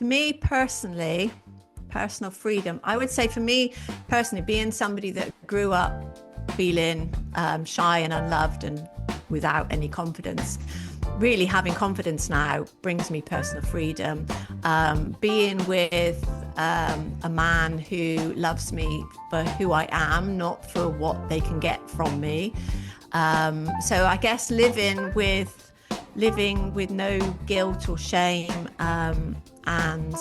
To me personally, personal freedom, I would say for me personally, being somebody that grew up feeling shy and unloved and without any confidence, really having confidence now brings me personal freedom. Being with a man who loves me for who I am, not for what they can get from me. So I guess living with no guilt or shame, and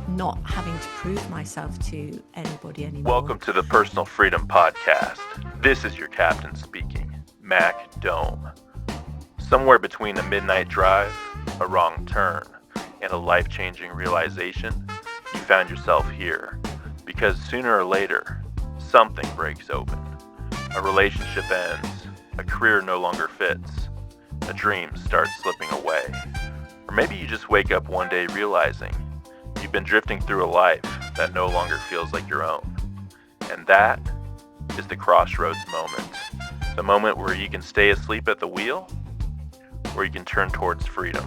not having to prove myself to anybody anymore. Welcome to the Personal Freedom Podcast. This is your captain speaking, Mac Dohm. Somewhere between a midnight drive, a wrong turn, and a life-changing realization, you found yourself here because sooner or later, something breaks open. A relationship ends, a career no longer fits, a dream starts slipping away. Or maybe you just wake up one day realizing you've been drifting through a life that no longer feels like your own. And that is the crossroads moment. The moment where you can stay asleep at the wheel, or you can turn towards freedom.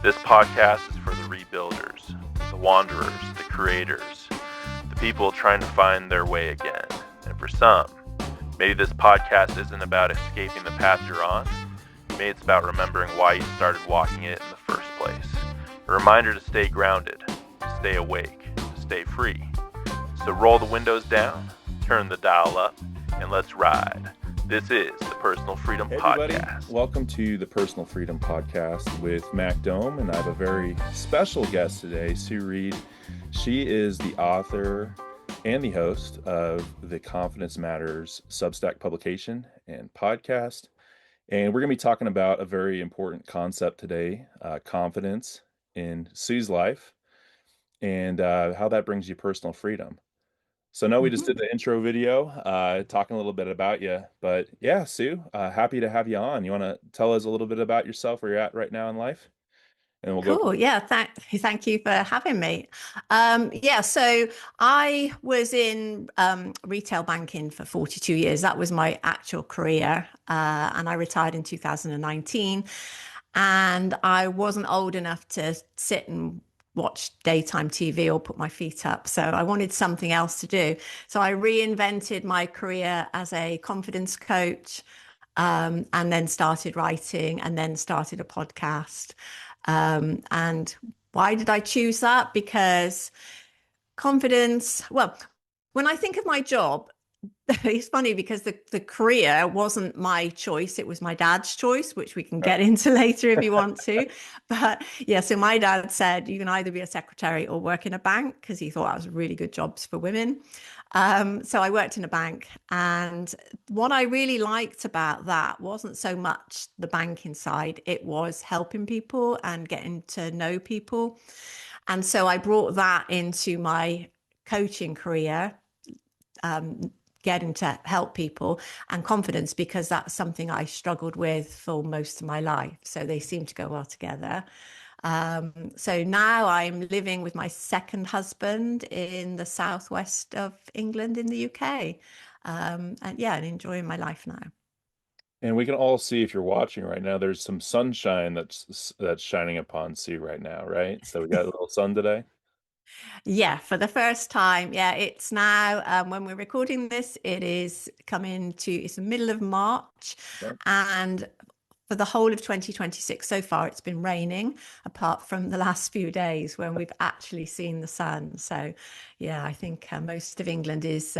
This podcast is for the rebuilders, the wanderers, the creators, the people trying to find their way again. And for some, maybe this podcast isn't about escaping the path you're on. Maybe it's about remembering why you started walking it in the first place. A reminder to stay grounded, to stay awake, to stay free. So roll the windows down, turn the dial up, and let's ride. This is the Personal Freedom Podcast. Welcome to the Personal Freedom Podcast with Mac Dohm, and I have a very special guest today, Sue Reid. She is the author and the host of the Confidence Matters Substack publication and podcast. And we're going to be talking about a very important concept today, confidence in Sue's life, and how that brings you personal freedom. So I know we just did the intro video, talking a little bit about you, but yeah, Sue, happy to have you on. You want to tell us a little bit about yourself, where you're at right now in life? And we'll Cool. Yeah. Thank you for having me. So I was in retail banking for 42 years. That was my actual career. And I retired in 2019. And I wasn't old enough to sit and watch daytime TV or put my feet up. So I wanted something else to do. So I reinvented my career as a confidence coach, and then started writing and then started a podcast. And why did I choose that? Because confidence, well, when I think of my job, it's funny because the career wasn't my choice. It was my dad's choice, which we can get into later if you want to. But yeah, so my dad said you can either be a secretary or work in a bank because he thought that was really good jobs for women. So I worked in a bank, and what I really liked about that wasn't so much the banking side. It was helping people and getting to know people. And so I brought that into my coaching career, getting to help people, and confidence, because that's something I struggled with for most of my life. So they seem to go well together. So now I'm living with my second husband in the southwest of England in the UK. And enjoying my life now. And we can all see, if you're watching right now, there's some sunshine that's shining upon Sue right now, right? So we got a little sun today. Yeah, for the first time. Yeah, it's now, when we're recording this, it's the middle of March. Yep. And for the whole of 2026 so far, it's been raining, apart from the last few days when we've actually seen the sun. So yeah, I think most of England is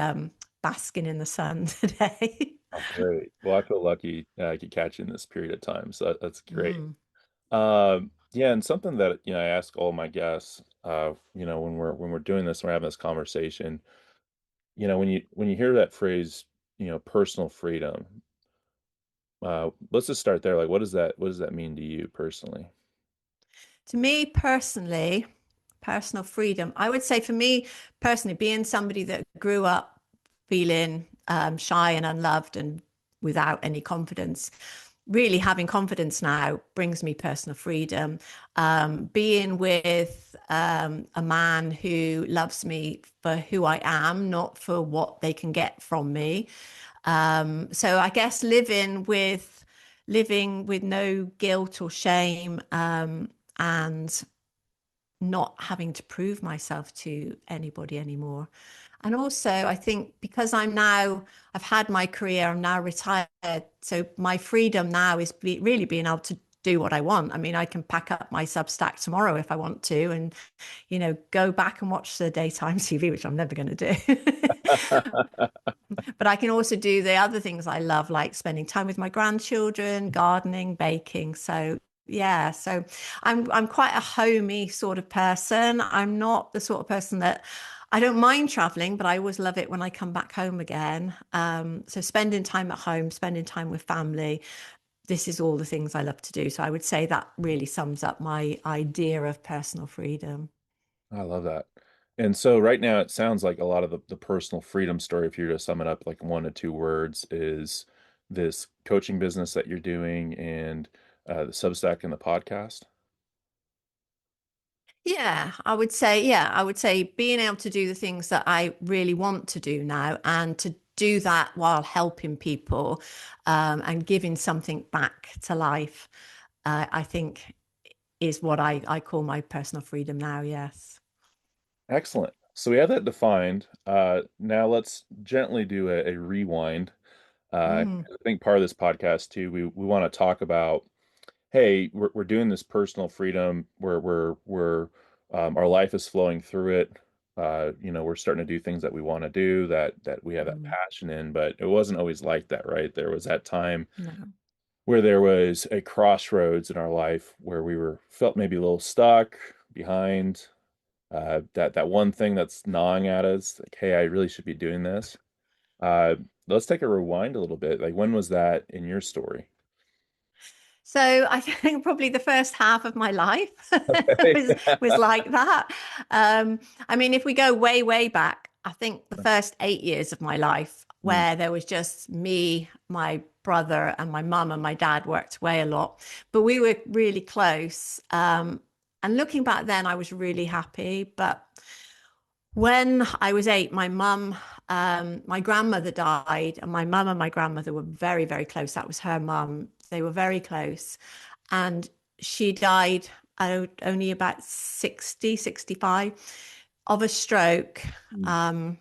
basking in the sun today. Oh, great. Well, I feel lucky I could catch you in this period of time, so that's great. Mm. Yeah, and something that I ask all my guests, when we're doing this, we're having this conversation. When you hear that phrase, personal freedom, let's just start there. Like, what does that mean to you personally? To me personally, personal freedom, I would say for me personally, being somebody that grew up feeling shy and unloved and without any confidence, really having confidence now brings me personal freedom. Being with a man who loves me for who I am, not for what they can get from me. So I guess living with no guilt or shame, and not having to prove myself to anybody anymore. And also, I think because I've had my career, I'm now retired. So my freedom now is really being able to do what I want. I mean, I can pack up my Substack tomorrow if I want to, and, go back and watch the daytime TV, which I'm never going to do. But I can also do the other things I love, like spending time with my grandchildren, gardening, baking. So yeah, so I'm quite a homey sort of person. I'm not the sort of person that I don't mind traveling, but I always love it when I come back home again. So spending time at home, spending time with family, this is all the things I love to do. So I would say that really sums up my idea of personal freedom. I love that. And so right now it sounds like a lot of the personal freedom story, if you were to sum it up like 1 to 2 words, is this coaching business that you're doing and the Substack and the podcast. Yeah, I would say being able to do the things that I really want to do now and to do that while helping people and giving something back to life, I think is what I call my personal freedom now. Yes. Excellent. So we have that defined. Now let's gently do a rewind. Mm, 'Cause I think part of this podcast too, we want to talk about, hey, we're doing this personal freedom where we're our life is flowing through it. We're starting to do things that we want to do that we have that mm, passion in, but it wasn't always like that, right? There was that time no. where there was a crossroads in our life where we were felt maybe a little stuck behind, that one thing that's gnawing at us, like, hey, I really should be doing this. Uh, let's take a rewind a little bit. Like, when was that in your story? So I think probably the first half of my life Okay. was like that. I mean, if we go way, way back, I think the first 8 years of my life, Mm, where there was just me, my brother, and my mum and my dad worked away a lot, but we were really close. And looking back then, I was really happy. But when I was 8, my grandmother died, and my mum and my grandmother were very, very close. That was her mum. They were very close. And she died only about 60, 65 of a stroke. mm, Um,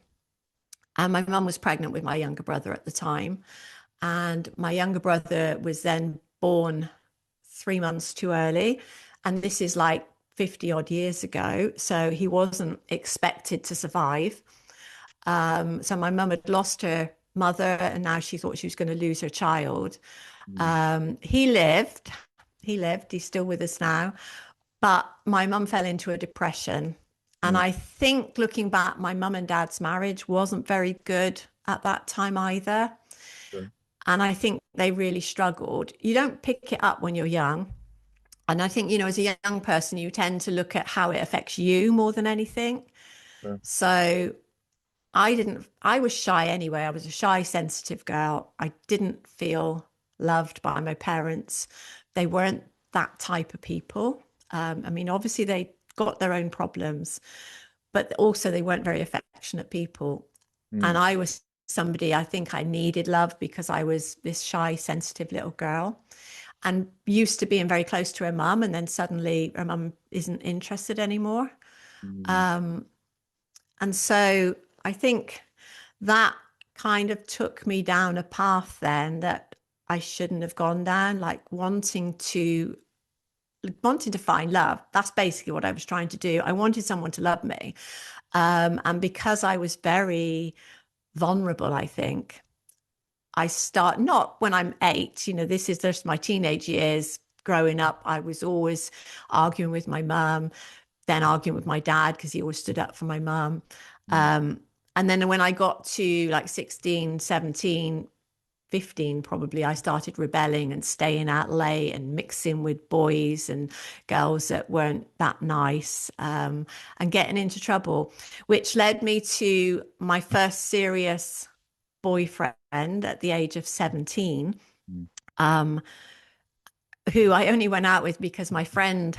and my mum was pregnant with my younger brother at the time. And my younger brother was then born 3 months too early. And this is like 50 odd years ago. So he wasn't expected to survive. So my mum had lost her mother and now she thought she was going to lose her child. mm, He lived, he's still with us now. But my mum fell into a depression. And mm, I think looking back, my mum and dad's marriage wasn't very good at that time either. sure, And I think they really struggled. You don't pick it up when you're young. And I think, as a young person, you tend to look at how it affects you more than anything. sure. So I was shy anyway. I was a shy, sensitive girl. I didn't feel loved by my parents. They weren't that type of people. I mean, obviously, they got their own problems, but also they weren't very affectionate people. And Mm, I was somebody I think I needed love because I was this shy, sensitive little girl and used to being very close to her mum. And then suddenly her mum isn't interested anymore. mm, Um, and so I think that kind of took me down a path then that I shouldn't have gone down, like wanting to find love. That's basically what I was trying to do. I wanted someone to love me. And because I was very vulnerable, I think I start not when I'm 8, this is just my teenage years. Growing up, I was always arguing with my mum, then arguing with my dad because he always stood up for my mum. mm, Um, and then when I got to like 16, 17, 15, probably, I started rebelling and staying out late and mixing with boys and girls that weren't that nice, and getting into trouble, which led me to my first serious boyfriend at the age of 17, mm, um, who I only went out with because my friend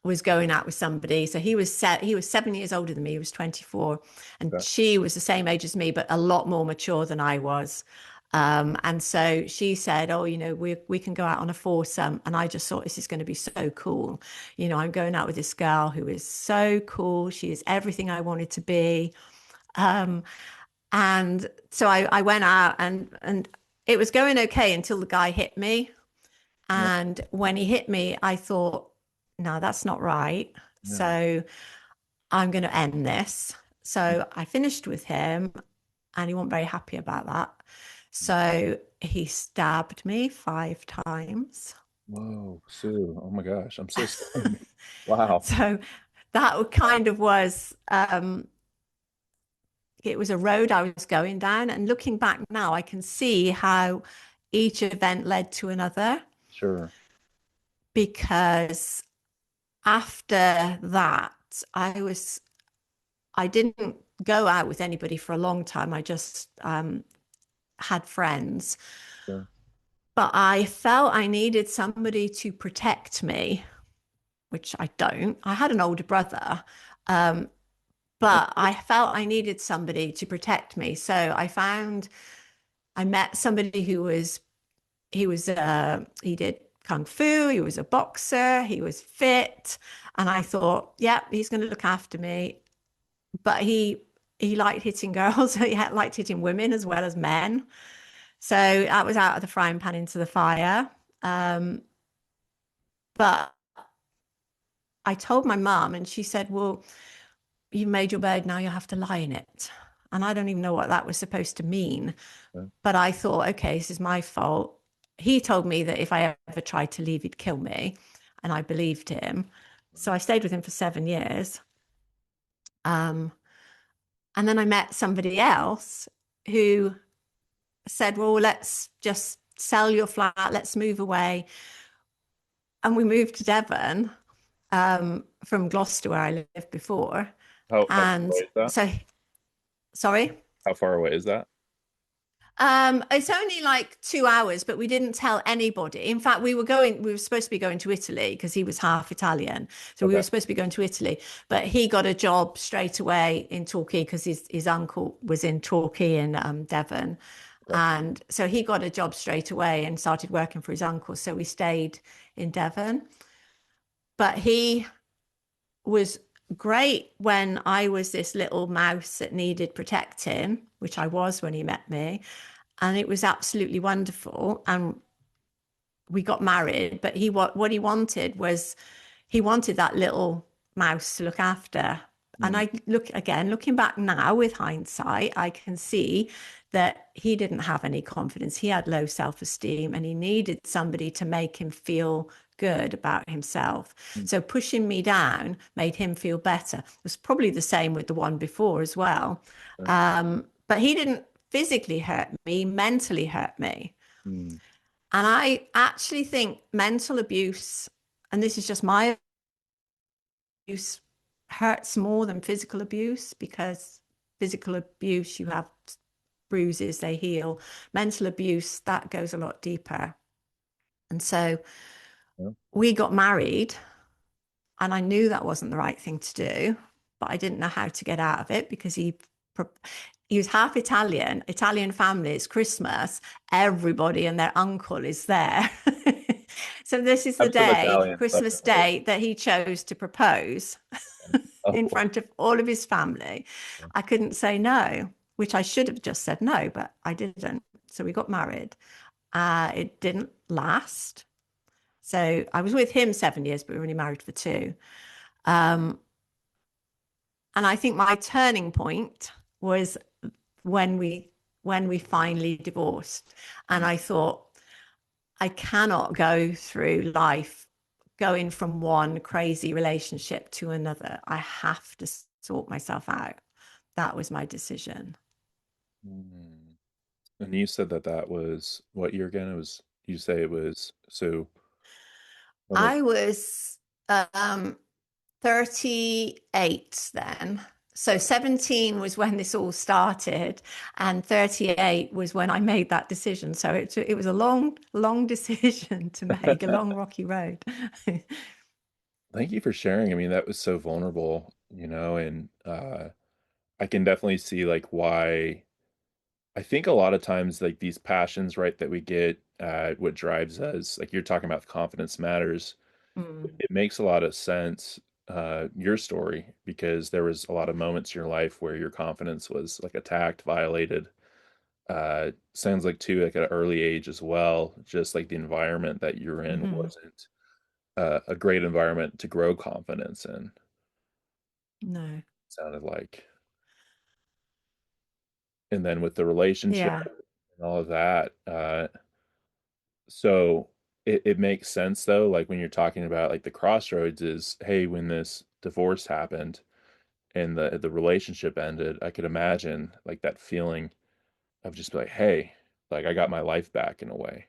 was going out with somebody. So he was 7 years older than me. He was 24, and okay. she was the same age as me, but a lot more mature than I was. And so she said, "Oh, we can go out on a foursome." And I just thought this is going to be so cool. I'm going out with this girl who is so cool. She is everything I wanted to be. Um, and so I went out and it was going okay until the guy hit me. Yeah. And when he hit me, I thought, no, that's not right. Yeah. So I'm going to end this. So I finished with him and he wasn't very happy about that. So he stabbed me 5 times. Whoa, Sue. Oh my gosh. I'm so sorry. Wow. So that kind of was it was a road I was going down. And looking back now, I can see how each event led to another Sure. because after that, I didn't go out with anybody for a long time. I just had friends, Sure. but I felt I needed somebody to protect me, which I don't. I had an older brother, um, but I felt I needed somebody to protect me. So I met somebody who was he did kung fu, he was a boxer, he was fit, and I thought, yeah, he's going to look after me. But he liked hitting girls, he liked hitting women as well as men. So that was out of the frying pan into the fire. Um, but I told my mum, and she said, "Well, you made your bed, now you have to lie in it." And I don't even know what that was supposed to mean. Okay. But I thought, okay, this is my fault. He told me that if I ever tried to leave, he'd kill me. And I believed him. So I stayed with him for 7 years. Um, and then I met somebody else who said, well, let's just sell your flat, let's move away. And we moved to Devon from Gloucester, where I lived before. How far And away is that? so, sorry. How far away is that? It's only like 2 hours, but we didn't tell anybody. In fact, we were supposed to be going to Italy because he was half Italian. So we were Okay. supposed to be going to Italy, but he got a job straight away in Torquay because his uncle was in Torquay in Devon. Okay. And so he got a job straight away and started working for his uncle. So we stayed in Devon. But he was great when I was this little mouse that needed protecting, which I was when he met me. And it was absolutely wonderful. And we got married, but what he wanted was he wanted that little mouse to look after. And Mm. looking back now with hindsight, I can see that he didn't have any confidence. He had low self-esteem and he needed somebody to make him feel good about himself. Mm. So pushing me down made him feel better. It was probably the same with the one before as well. Sure. But he didn't physically hurt me, mentally hurt me. Mm. And I actually think mental abuse, and this is just my abuse, hurts more than physical abuse because physical abuse, you have bruises, they heal. Mental abuse, that goes a lot deeper. And so Yeah. we got married, and I knew that wasn't the right thing to do, but I didn't know how to get out of it because he was half Italian, Italian family. It's Christmas. Everybody and their uncle is there. So this is the I'm some day, Italian stuff. Christmas Day, that he chose to propose Oh, in front of all of his family. I couldn't say no, which I should have just said no, but I didn't. So we got married. It didn't last. So I was with him 7 years, but we were only married for 2. Um, and I think my turning point was when we finally divorced. And I thought, I cannot go through life going from one crazy relationship to another. I have to sort myself out. That was my decision. mm. And you said that that was what year again? It was, you say it was, so when was, I was um, 38 then. So 17 was when this all started, and 38 was when I made that decision. So it was a long, long decision to make, a long, rocky road. thank you for sharing. I mean, that was so vulnerable, and I can definitely see like why I think a lot of times, like these passions, right, that we get, what drives us, like you're talking about confidence matters. Mm. It makes a lot of sense, your story, because there was a lot of moments in your life where your confidence was like attacked, violated. Sounds like too, like at an early age as well, just like the environment that you're in Hmm. wasn't a great environment to grow confidence in. No. Sounded like, and then with the relationship Yeah, and all of that, so it makes sense though, like when you're talking about like the crossroads is, hey, when this divorce happened and the relationship ended, I could imagine like that feeling of just like, hey, like I got my life back in a way.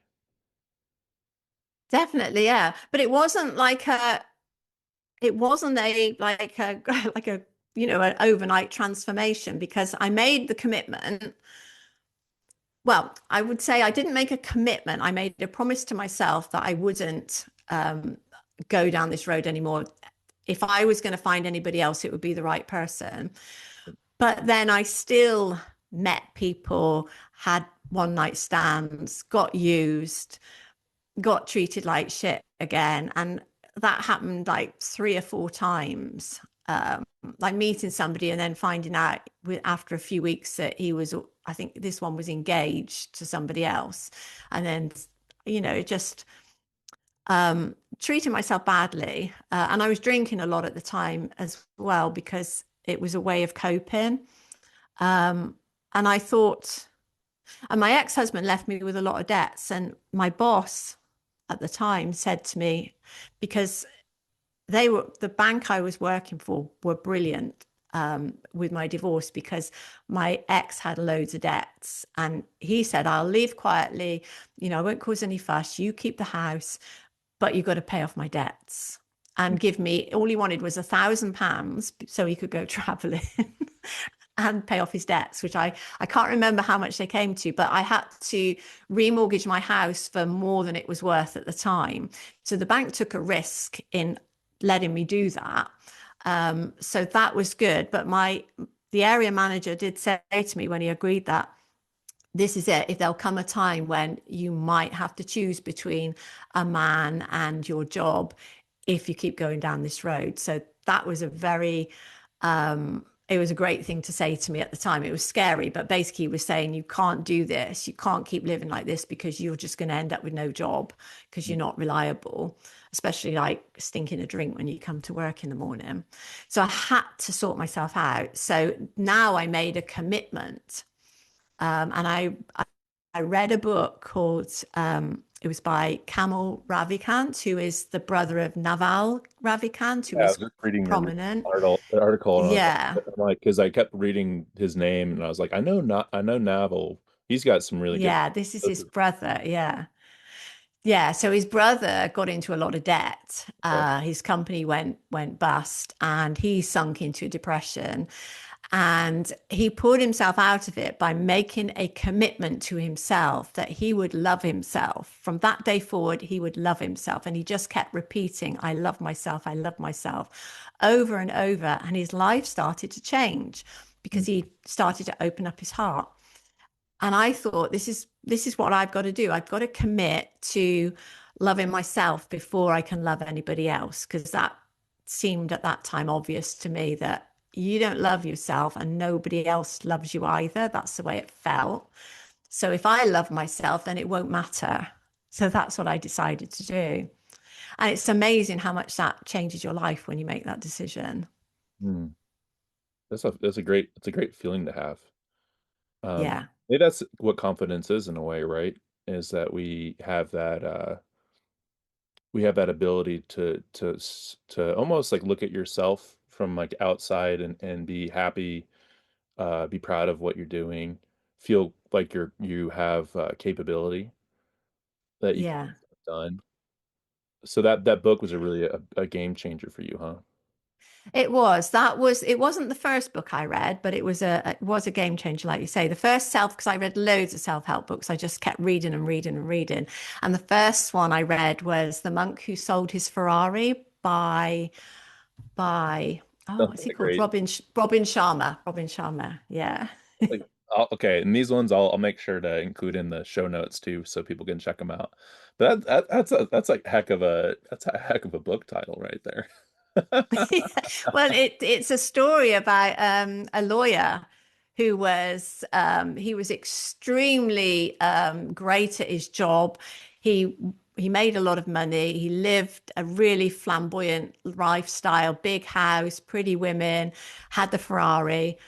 definitely. Yeah. But it wasn't a like a like a an overnight transformation because I made the commitment. Well, I would say I didn't make a commitment. I made a promise to myself that I wouldn't go down this road anymore. If I was going to find anybody else, it would be the right person. But then I still met people, had one night stands, got used, got treated like shit again. And that happened like 3 or 4 times. Like meeting somebody and then finding out after a few weeks that I think this one was engaged to somebody else. And then, just treating myself badly. And I was drinking a lot at the time as well because it was a way of coping. Um, and I thought, and my ex-husband left me with a lot of debts. And my boss at the time said to me, because the bank I was working for were brilliant with my divorce because my ex had loads of debts. And he said, I'll leave quietly, I won't cause any fuss. You keep the house, but you've got to pay off my debts and give me, all he wanted was £1,000 so he could go traveling and pay off his debts, which I can't remember how much they came to, but I had to remortgage my house for more than it was worth at the time. So the bank took a risk in letting me do that. So that was good. But the area manager did say to me when he agreed that this is it. If there'll come a time when you might have to choose between a man and your job if you keep going down this road. So that was it was a great thing to say to me at the time. It was scary, but basically he was saying, you can't do this. You can't keep living like this because you're just going to end up with no job because you're not reliable, especially like stinking a drink when you come to work in the morning. So I had to sort myself out. So now I made a commitment and I read a book called it was by Kamal Ravikant, who is the brother of Naval Ravikant, who Yeah, I was was just reading your prominent. article, and I was Yeah, like, because I kept reading his name, and I was like, I know, not, I know Naval. He's got some really good. yeah, this is his brother. Yeah. Yeah, so his brother got into a lot of debt. Okay. His company went bust, and he sunk into a depression. And he pulled himself out of it by making a commitment to himself that he would love himself. From that day forward, he would love himself. And he just kept repeating, I love myself, I love myself, over and over. And his life started to change because he started to open up his heart. And I thought, this is what I've got to do. I've got to commit to loving myself before I can love anybody else, because that seemed at that time obvious to me that you don't love yourself and nobody else loves you either. That's the way it felt. So if I love myself, then it won't matter. So that's what I decided to do. And it's amazing how much that changes your life when you make that decision. Hmm. That's a great feeling to have. Yeah. Maybe that's what confidence is in a way, right? Is that we have that ability to almost like look at yourself from like outside and be happy, be proud of what you're doing, feel like you have capability that you can Yeah. get stuff done. So that book was a game changer for you, huh? It wasn't the first book I read, but it was a game changer, like you say. The first because I read loads of self-help books. I just kept reading and reading and reading. And the first one I read was The Monk Who Sold His Ferrari by oh, Sounds what's he like a called? great Robin Sharma. Robin Sharma. Yeah. Okay, and these ones I'll make sure to include in the show notes too, so people can check them out. But that's like that's a heck of a book title right there. Yeah. Well, it's a story about a lawyer who was he was extremely great at his job. He he made a lot of money. He lived a really flamboyant lifestyle, big house, pretty women, had the Ferrari.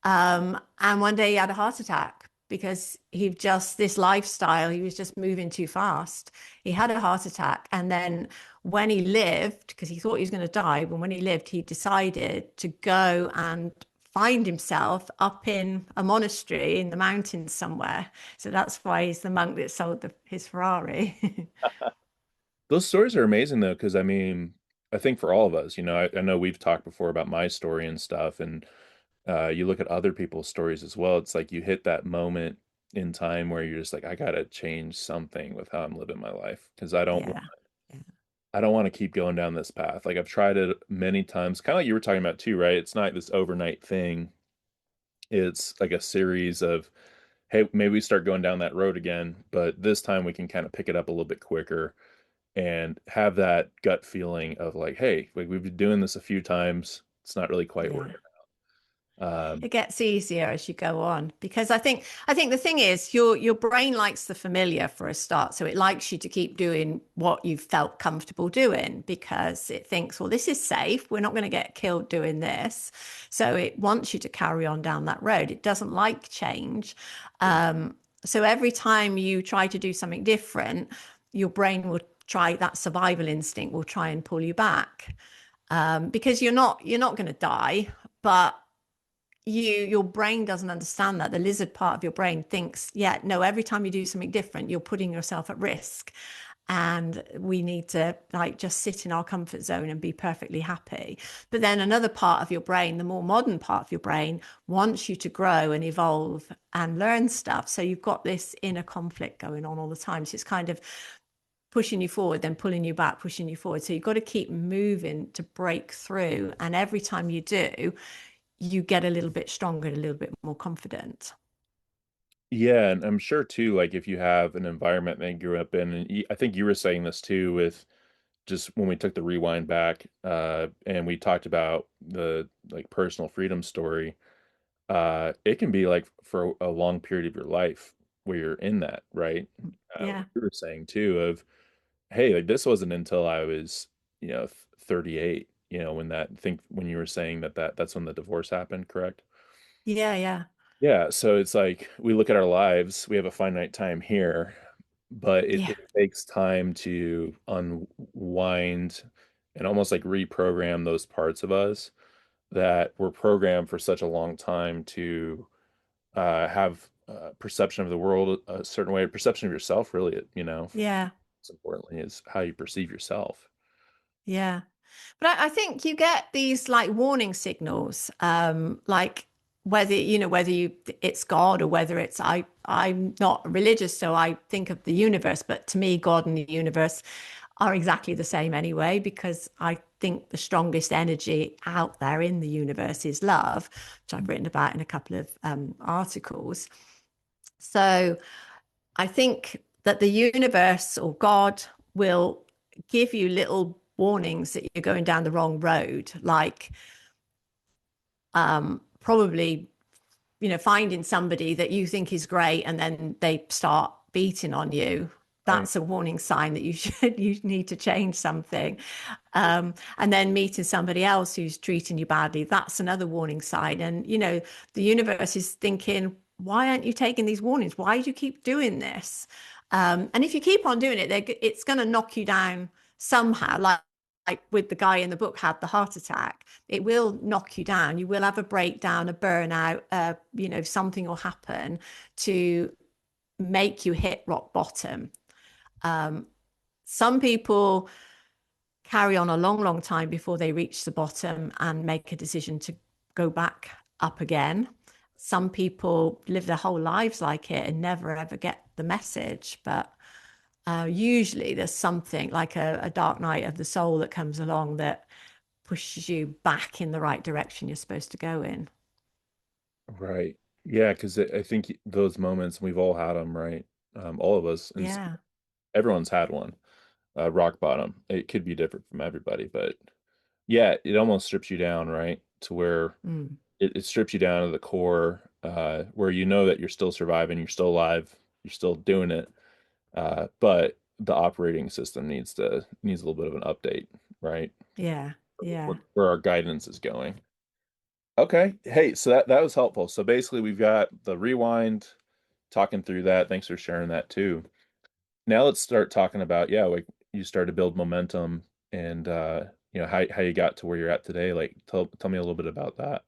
And one day he had a heart attack because he just this lifestyle, he was just moving too fast. He had a heart attack, and then when he lived, because he thought he was going to die, but when he lived, he decided to go and find himself up in a monastery in the mountains somewhere. So that's why he's the monk that sold his Ferrari. Those stories are amazing though, because I mean, I think for all of us, I know we've talked before about my story and stuff, and you look at other people's stories as well. It's like you hit that moment in time where you're just like, I gotta change something with how I'm living my life because Yeah. I don't want to keep going down this path. Like I've tried it many times, kind of like you were talking about too, right? It's not this overnight thing. It's like a series of, hey, maybe we start going down that road again, but this time we can kind of pick it up a little bit quicker and have that gut feeling of like, hey, like we've been doing this a few times. It's not really quite Yeah. working. Um, It gets easier as you go on because I think the thing is your brain likes the familiar for a start. So it likes you to keep doing what you felt comfortable doing because it thinks, well, this is safe. We're not going to get killed doing this. So it wants you to carry on down that road. It doesn't like change. So every time you try to do something different, your brain will try that survival instinct will try and pull you back. Because you're not going to die, but your brain doesn't understand that. The lizard part of your brain thinks, yeah, no, every time you do something different, you're putting yourself at risk. And we need to like just sit in our comfort zone and be perfectly happy. But then another part of your brain, the more modern part of your brain, wants you to grow and evolve and learn stuff. So you've got this inner conflict going on all the time. So it's kind of pushing you forward, then pulling you back, pushing you forward. So you've got to keep moving to break through. And every time you do, you get a little bit stronger, a little bit more confident. yeah, and I'm sure too, like if you have an environment that you grew up in, and I think you were saying this too with just when we took the rewind back, and we talked about the like personal freedom story, it can be like for a long period of your life where you're in that, right? What Yeah. you were saying too of, hey, like this wasn't until I was, 38, when when you were saying that's when the divorce happened, correct? Yeah. Yeah. Yeah, so it's like we look at our lives, we have a finite time here, but Yeah. it takes time to unwind and almost like reprogram those parts of us that were programmed for such a long time to have perception of the world a certain way, perception of yourself, really, Yeah. most importantly, is how you perceive yourself. Yeah. But I think you get these like warning signals, like whether you it's God or whether it's I'm not religious, so I think of the universe, but to me, God and the universe are exactly the same anyway, because I think the strongest energy out there in the universe is love, which I've written about in a couple of articles. So I think that the universe or God will give you little warnings that you're going down the wrong road, like probably, finding somebody that you think is great and then they start beating on you. I That's a warning sign that you need to change something. And then meeting somebody else who's treating you badly, that's another warning sign. And the universe is thinking, why aren't you taking these warnings? Why do you keep doing this? And if you keep on doing it, it's going to knock you down somehow. Like with the guy in the book had the heart attack, it will knock you down. You will have a breakdown, a burnout. Something will happen to make you hit rock bottom. Some people carry on a long, long time before they reach the bottom and make a decision to go back up again. Some people live their whole lives like it and never ever get the message. But usually there's something like a dark night of the soul that comes along that pushes you back in the right direction you're supposed to go in. Right. Yeah, because I think those moments we've all had them, right? All of us, and Yeah. everyone's had one. Rock bottom. It could be different from everybody, but yeah, it almost strips you down, right? To where Mm. it strips you down to the core, where you know that you're still surviving, you're still alive, you're still doing it, but the operating system needs a little bit of an update, right? Yeah. Yeah. Where our guidance is going. Okay. Hey, so that was helpful. So basically we've got the rewind, talking through that. Thanks for sharing that too. Now let's start talking about, yeah, like you started to build momentum and how you got to where you're at today. Like tell me a little bit about that.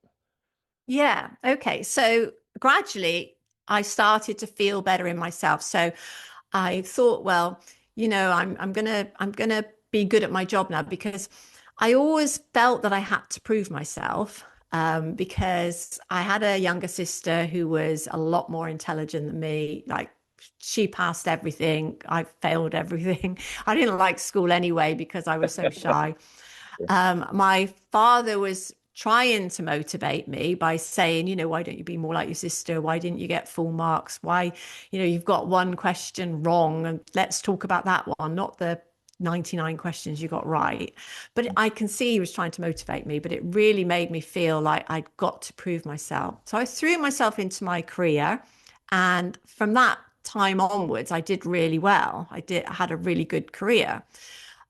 Yeah. Okay. So gradually I started to feel better in myself. So I thought, well, I'm gonna be good at my job now because I always felt that I had to prove myself because I had a younger sister who was a lot more intelligent than me. Like she passed everything, I failed everything. I didn't like school anyway because I was so shy. My father was trying to motivate me by saying, why don't you be more like your sister? Why didn't you get full marks? Why, you've got one question wrong and let's talk about that one, not the 99 questions you got right. But I can see he was trying to motivate me, but it really made me feel like I'd got to prove myself. So I threw myself into my career. And from that time onwards, I did really well. I had a really good career.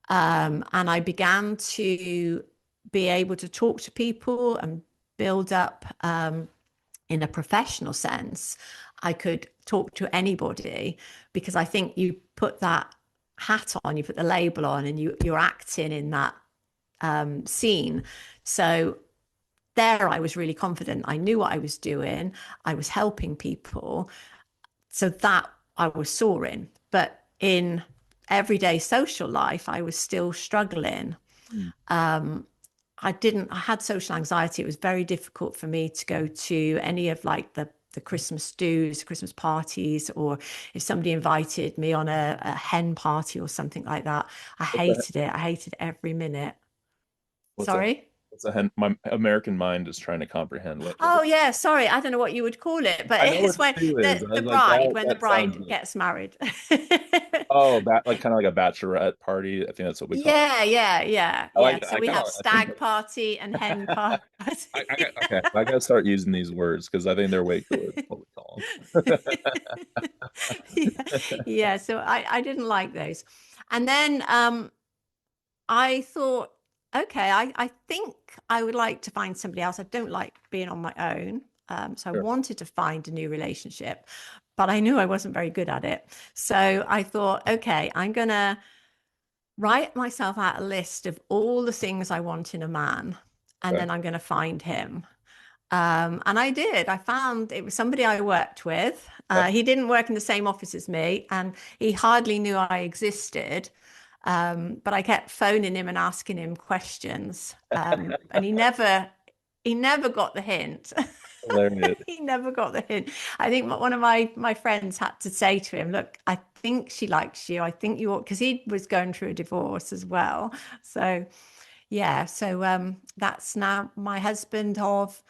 And I began to be able to talk to people and build up in a professional sense. I could talk to anybody because I think you put that hat on, you put the label on, and you're acting in that scene. So there, I was really confident. I knew what I was doing. I was helping people. So that I was soaring. But in everyday social life, I was still struggling. Mm. I had social anxiety. It was very difficult for me to go to any of like the Christmas do's, Christmas parties, or if somebody invited me on a hen party or something like that. I What's that? hated it. I hated every minute. What's that? Sorry? My American mind is trying to comprehend Oh yeah, sorry. I don't know what you would call it, but I know it's what when stew is. I the was like, bride, when the that sounds bride good. gets married. Oh, like kind of like a bachelorette party. I think that's what we call it. Yeah, yeah, yeah, I like yeah. it. So we have I think stag party and hen party. okay. I gotta start using these words because I think they're way cooler than what we call them. Yeah, yeah. So I didn't like those. And then I thought, okay, I think I would like to find somebody else. I don't like being on my own. So I Sure. wanted to find a new relationship, but I knew I wasn't very good at it. So I thought, okay, I'm gonna write myself out a list of all the things I want in a man, and Okay. then I'm going to find him. And I did. I found it was somebody I worked with. Okay. He didn't work in the same office as me, and he hardly knew I existed. But I kept phoning him and asking him questions, and he never got the hint. Hilarious. He never got the hint. I think one of my friends had to say to him, "Look, I think she likes you. I think you ought," because he was going through a divorce as well. So yeah, so that's now my husband of.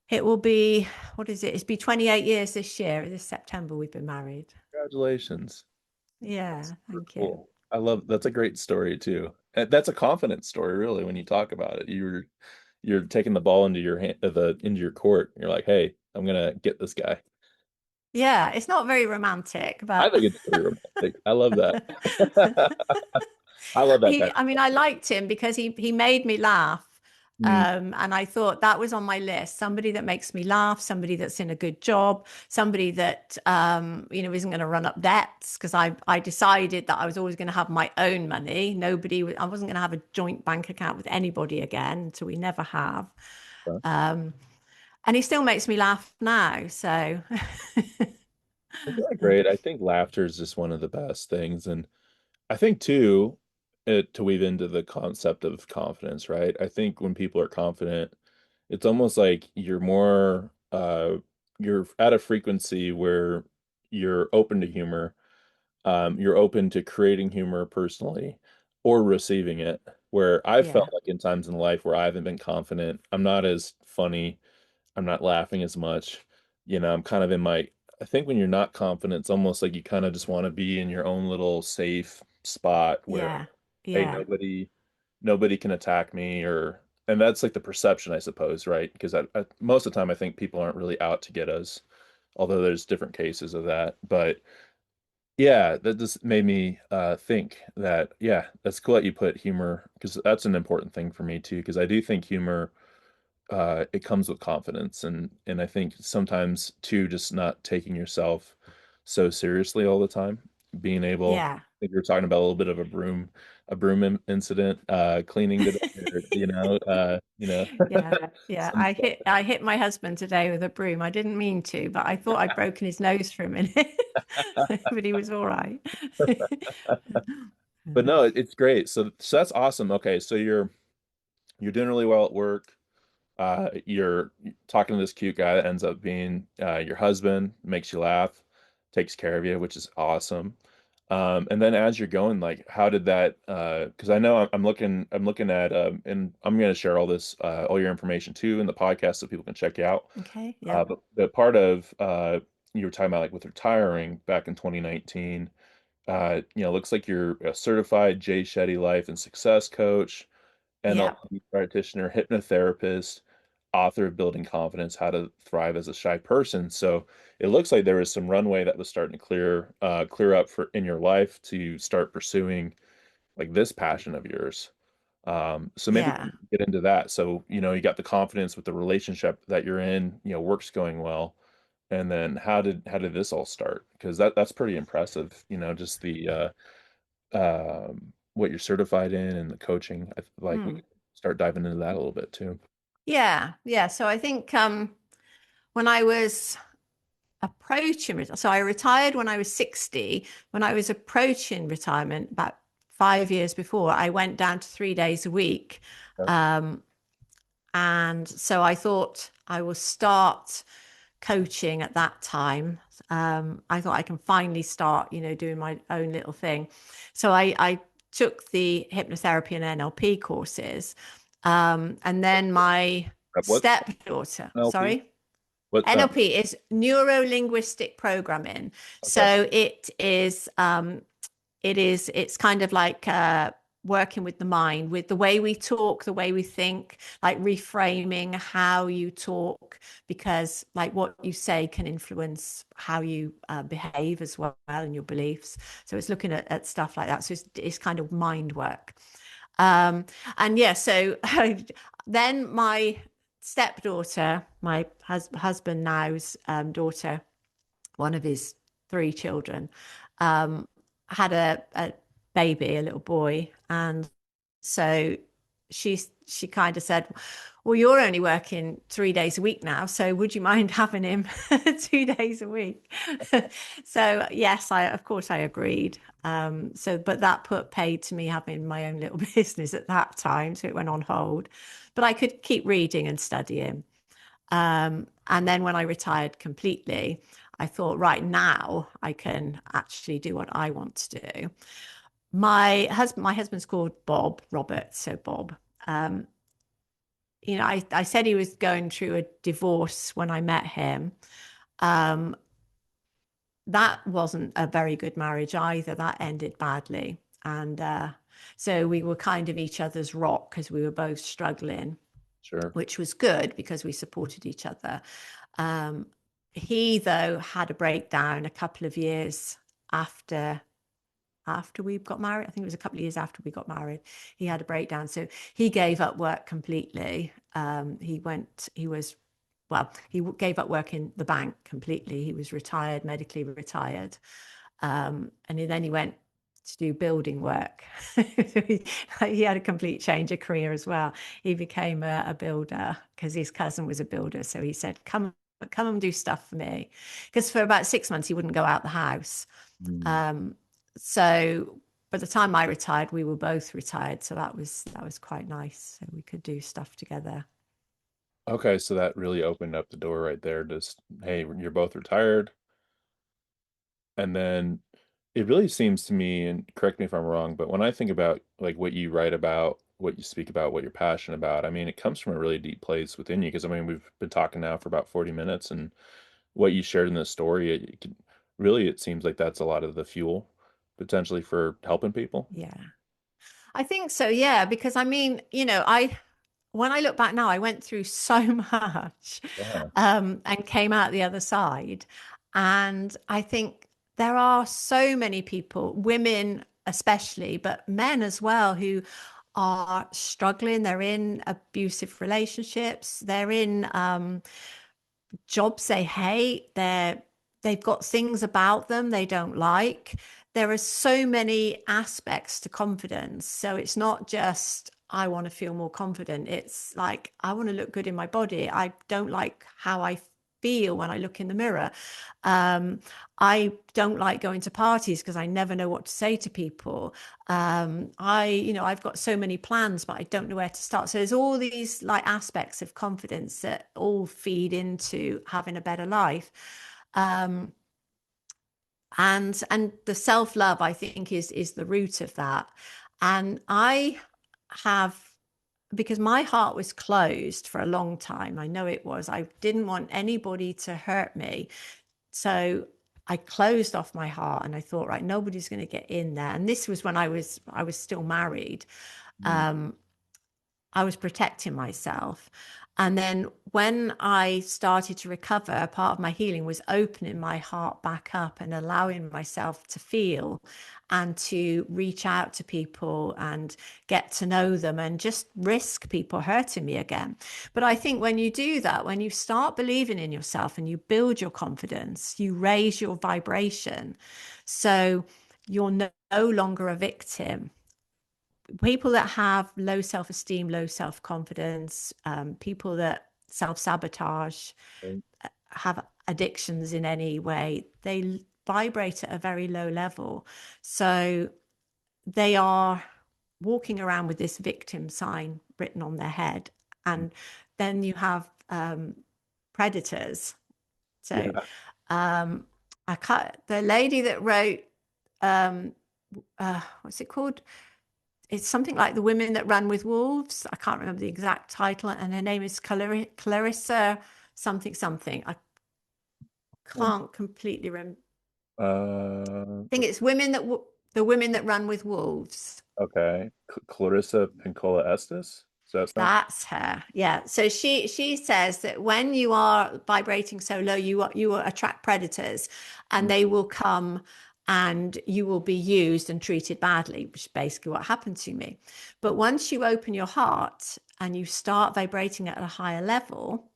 It will be, what is it? It's be 28 years this year. This September we've been married. Congratulations. That's Yeah, super thank you. cool. That's a great story too. That's a confidence story, really, when you talk about it. You're taking the ball into your hand, into your court. You're like, hey, I'm gonna get this guy. Yeah, it's not very romantic, I but think it's very romantic. I love that. I love that kind I mean, I liked him because he made me laugh. of. Mm, And I thought that was on my list. Somebody that makes me laugh, somebody that's in a good job, somebody that isn't going to run up debts because I decided that I was always going to have my own money. I wasn't going to have a joint bank account with anybody again, so we never have. okay. Um, and he still makes me laugh now. So Isn't that great? I think laughter is just one of the best things, and I think too, to weave into the concept of confidence, right? I think when people are confident, it's almost like you're at a frequency where you're open to humor, you're open to creating humor personally or receiving it. Where I've yeah, felt like in times in life where I haven't been confident, I'm not as funny, I'm not laughing as much, I'm kind of in my, I think when you're not confident, it's almost like you kind of just want to be in your own little safe spot where, Yeah. hey, Yeah. nobody can attack me and that's like the perception, I suppose, right? Because most of the time, I think people aren't really out to get us, although there's different cases of that. But yeah, that just made me think that, yeah, that's cool that you put humor, because that's an important thing for me too, because I do think humor, it comes with confidence, and I think sometimes too, just not taking yourself so seriously all the time, being able, Yeah. I think we were talking about a little bit of incident, cleaning today, or, Yeah, yeah. some I hit my husband today with a broom. I didn't mean to, but I thought I'd broken his nose for a minute. But he was all right. but no, it's great. So that's awesome. Okay, so you're doing really well at work. You're talking to this cute guy that ends up being your husband, makes you laugh, takes care of you, which is awesome. And then as you're going, like, how did that? Because I know I'm looking at, and I'm going to share all your information too in the podcast so people can check you out. Okay, yeah. But the part of you were talking about, like, with retiring back in 2019, looks like you're a certified Jay Shetty life and success coach, Yeah. NLP practitioner, hypnotherapist, author of Building Confidence: How to Thrive as a Shy Person. So it looks like there was some runway that was starting to clear up for in your life to start pursuing, like, this passion of yours. So maybe we Yeah. can get into that. So, you got the confidence with the relationship that you're in, work's going well. And then how did this all start? Because that's pretty impressive, just the what you're certified in and the coaching. Like, we Mm. could start diving into that a little bit too. Yeah. Yeah. So I think when I was so I retired when I was 60. When I was approaching retirement, about 5 years before, I went down to 3 days a week. Okay. Um, and so I thought I will start coaching at that time. I thought I can finally start, doing my own little thing. So I took the hypnotherapy and NLP courses. And then my What's stepdaughter, NLP? sorry. What's that? NLP is neuro linguistic programming. Okay. So it's kind of like working with the mind, with the way we talk, the way we think, like reframing how you talk, because like what you say can influence how you behave as well, and your beliefs. So it's looking at stuff like that. So it's kind of mind work. Um, and yeah, so then my stepdaughter, my husband now's daughter, one of his three children, um, had a baby, a little boy, and so she kind of said, "Well, you're only working 3 days a week now, so would you mind having him 2 days a week?" So yes, I of course I agreed. But that put paid to me having my own little business at that time, so it went on hold. But I could keep reading and studying. And then when I retired completely, I thought, right now I can actually do what I want to do. My husband's called Bob, Robert, so Bob. Um, I said he was going through a divorce when I met him. Um, that wasn't a very good marriage either. That ended badly. And so we were kind of each other's rock because we were both struggling, Sure. which was good because we supported each other. Um, he, though, had a breakdown a couple of years after we got married. I think it was a couple of years after we got married. He had a breakdown, so he gave up work completely. He gave up work in the bank completely. He was retired, medically retired, then he went to do building work. He had a complete change of career as well. He became a builder because his cousin was a builder. So he said, come and do stuff for me. Because for about 6 months, he wouldn't go out the house. Mm. Um, so by the time I retired, we were both retired. So that was quite nice. So we could do stuff together. Okay, so that really opened up the door right there. Just, hey, you're both retired. And then it really seems to me, and correct me if I'm wrong, but when I think about, like, what you write about, what you speak about, what you're passionate about, I mean, it comes from a really deep place within you. Because I mean, we've been talking now for about 40 minutes, and what you shared in this story, it could, really, it seems like that's a lot of the fuel potentially for helping people. Yeah. I think so, yeah, because I mean, I when I look back now, I went through so much Yeah. and came out the other side. And I think there are so many people, women especially, but men as well, who are struggling. They're in abusive relationships. They're in jobs they hate. They've got things about them they don't like. There are so many aspects to confidence. So it's not just I want to feel more confident. It's like I want to look good in my body. I don't like how I feel when I look in the mirror. Um, I don't like going to parties because I never know what to say to people. I've got so many plans, but I don't know where to start. So there's all these like aspects of confidence that all feed into having a better life. Um, and the self-love, I think, is the root of that. And I have because my heart was closed for a long time. I know it was. I didn't want anybody to hurt me. So I closed off my heart and I thought, right, nobody's going to get in there. And this was when I was still married. Mm. Um, I was protecting myself. And then when I started to recover, part of my healing was opening my heart back up and allowing myself to feel and to reach out to people and get to know them and just risk people hurting me again. But I think when you do that, when you start believing in yourself and you build your confidence, you raise your vibration. So you're no longer a victim. People that have low self-esteem, low self-confidence, people that self-sabotage, Right. have addictions in any way, they vibrate at a very low level. So they are walking around with this victim sign written on their head. And then you have predators. So Yeah. um, the lady that wrote, um, what's it called? It's something like The Women That Run with Wolves. I can't remember the exact title, and her name is Clarissa something something. I can't completely remember. Uh, I think it's The Women That Run with Wolves. okay. Clarissa Pinkola Estes. Does that sound? That's her. Yeah. So she says that when you are vibrating so low, you will attract predators, and they will come and you will be used and treated badly, which is basically what happened to me. But once you open your heart and you start vibrating at a higher level,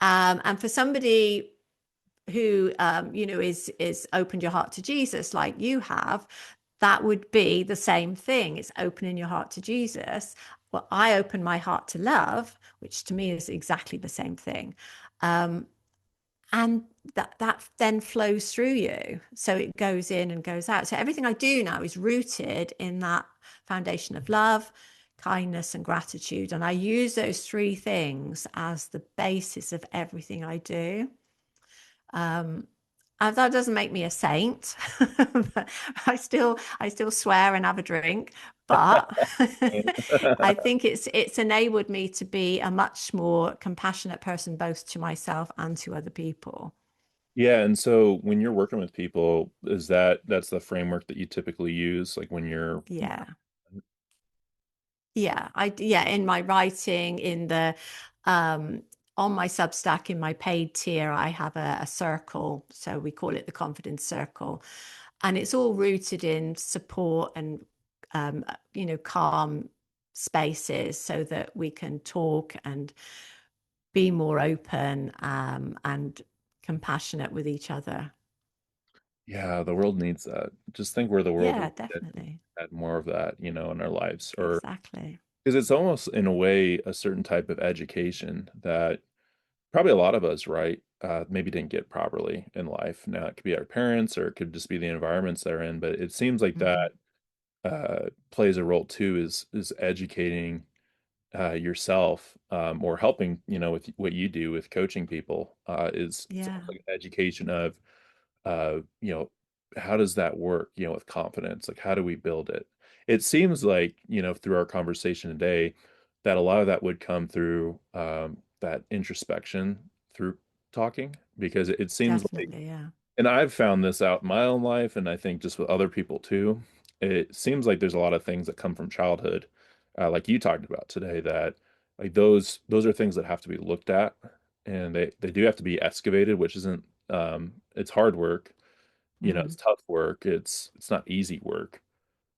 and for somebody who is opened your heart to Jesus like you have, that would be the same thing. It's opening your heart to Jesus. Well, I open my heart to love, which to me is exactly the same thing. Um, and that then flows through you. So it goes in and goes out. So everything I do now is rooted in that foundation of love, kindness, and gratitude. And I use those three things as the basis of everything I do. Um, and that doesn't make me a saint. I still swear and have a drink, but I think it's enabled me to be a much more compassionate person, both to myself and to other people. Yeah, and so when you're working with people, that's the framework that you typically use, like when you're Yeah. Yeah, in my writing, in the um on my Substack, in my paid tier, I have a circle. So we call it the confidence circle. And it's all rooted in support and calm spaces so that we can talk and be more open and compassionate with each other. yeah, the world needs that. Just think where the world Yeah, would definitely. had more of that, in our lives, or Exactly. because it's almost in a way a certain type of education that probably a lot of us, right, maybe didn't get properly in life. Now it could be our parents or it could just be the environments they're in, but it seems like Hmm. that plays a role too, is educating yourself, or helping, with what you do with coaching people, is it's Yeah. almost like an education of, uh, you know, how does that work, with confidence? Like, how do we build it? It seems like, through our conversation today, that a lot of that would come through that introspection, through talking because it seems like, Definitely, yeah. and I've found this out in my own life, and I think just with other people too. It seems like there's a lot of things that come from childhood, like you talked about today, that like those are things that have to be looked at, and they do have to be excavated, which isn't it's hard work, it's Mm, tough work, it's not easy work,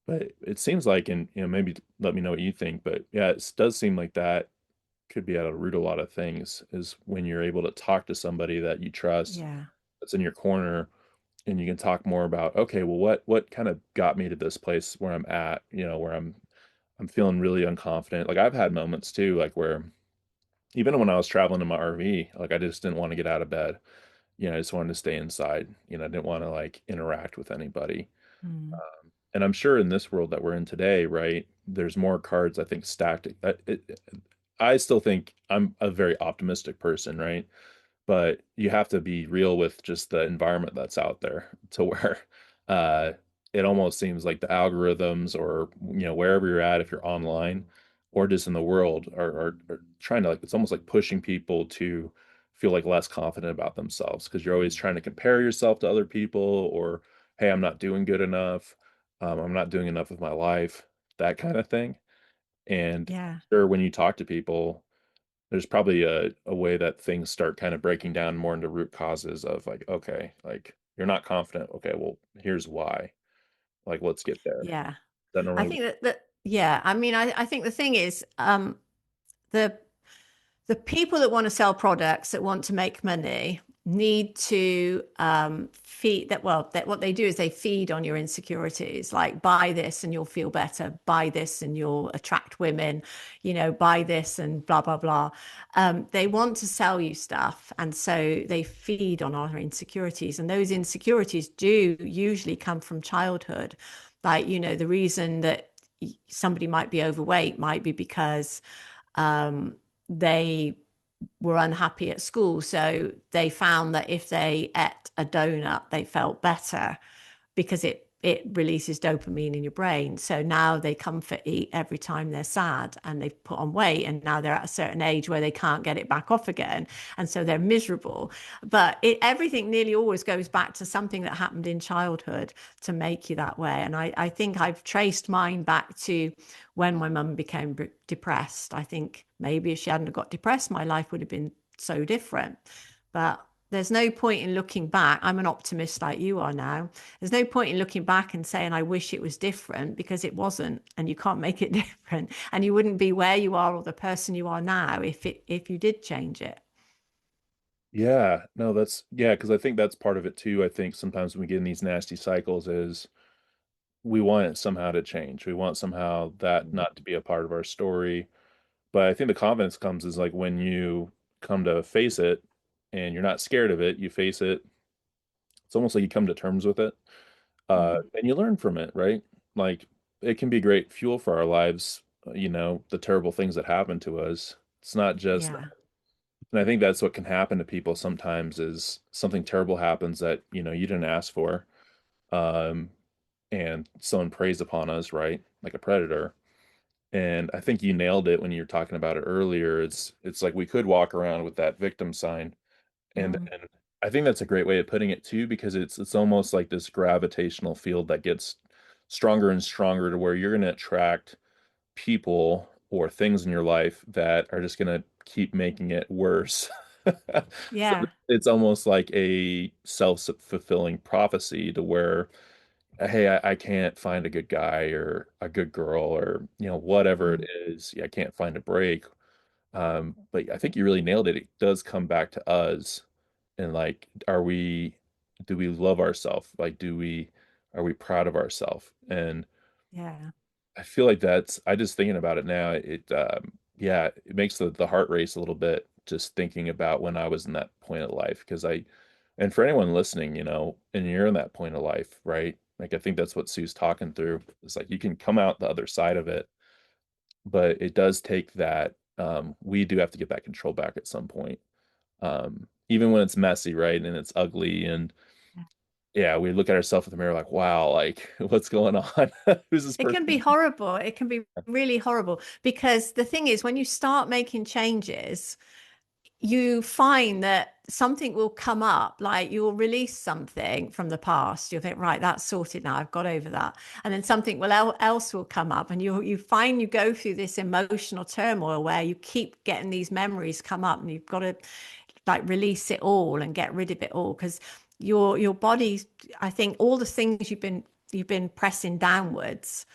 but it seems like, and maybe let me know what you think, but yeah, it does seem like that could be at a root a lot of things is when you're able to talk to somebody that you trust yeah, that's in your corner, and you can talk more about, okay, well, what kind of got me to this place where I'm at, where I'm feeling really unconfident. Like I've had moments too, like where even when I was traveling in my RV, like I just didn't want to get out of bed. I just wanted to stay inside. I didn't want to like interact with anybody. mm, And I'm sure in this world that we're in today, right, there's more cards, I think, stacked. I still think I'm a very optimistic person, right? But you have to be real with just the environment that's out there to where uh, it almost seems like the algorithms or wherever you're at, if you're online or just in the world, are trying to, like, it's almost like pushing people to feel like less confident about themselves because you're always trying to compare yourself to other people, or hey, I'm not doing good enough, I'm not doing enough with my life, that kind of thing. And yeah, sure, when you talk to people, there's probably a way that things start kind of breaking down more into root causes of like, okay, like you're not confident. Okay, well, here's why. Like, let's get there. yeah. That I normally, think that yeah, I mean, I think the thing is, the the people that want to sell products that want to make money need to feed that. Well, that what they do is they feed on your insecurities, like buy this and you'll feel better, buy this and you'll attract women, buy this and blah blah blah. They want to sell you stuff, and so they feed on our insecurities, and those insecurities do usually come from childhood. Like, the reason that somebody might be overweight might be because they were unhappy at school. So they found that if they ate a donut, they felt better because it releases dopamine in your brain. So now they comfort eat every time they're sad, and they've put on weight, and now they're at a certain age where they can't get it back off again. And so they're miserable. But everything nearly always goes back to something that happened in childhood to make you that way. And I think I've traced mine back to when my mum became depressed. I think maybe if she hadn't got depressed, my life would have been so different. But there's no point in looking back. I'm an optimist like you are now. There's no point in looking back and saying, I wish it was different, because it wasn't, and you can't make it different. And you wouldn't be where you are or the person you are now if you did change it. yeah, no, yeah, because I think that's part of it too. I think sometimes when we get in these nasty cycles is we want it somehow to change. We want somehow that not to be a part of our story. But I think the confidence comes is like when you come to face it and you're not scared of it, you face it. It's almost like you come to terms with it, Mm, and you learn from it, right? Like it can be great fuel for our lives, the terrible things that happen to us. It's not just, yeah. and I think that's what can happen to people sometimes is something terrible happens that, you didn't ask for. Um, and someone preys upon us, right? Like a predator. And I think you nailed it when you were talking about it earlier. It's like we could walk around with that victim sign, Mm, and I think that's a great way of putting it too, because it's almost like this gravitational field that gets stronger and stronger to where you're going to attract people or things in your life that are just going to keep making it worse. So yeah. it's almost like a self-fulfilling prophecy to where, hey, I can't find a good guy or a good girl or, whatever it Mm, is. Yeah, I can't find a break. But I think you really nailed it. It does come back to us. And like, do we love ourselves? Like, are we proud of ourselves? And yeah. I feel like I just thinking about it now, yeah, it makes the heart race a little bit just thinking about when I was in that point of life. And for anyone listening, and you're in that point of life, right? Like, I think that's what Sue's talking through. It's like you can come out the other side of it, but it does take that. We do have to get that control back at some point. Even when it's messy, right? And it's ugly. And yeah, we look at ourselves in the mirror like, wow, like what's going on? Who's this It can be person? horrible. It can be really horrible, because the thing is, when you start making changes, you find that something will come up, like you'll release something from the past. You'll think, right, that's sorted now. I've got over that. And then something else will come up, and you find you go through this emotional turmoil where you keep getting these memories come up, and you've got to like release it all and get rid of it all, because your body, I think all the things you've been pressing downwards,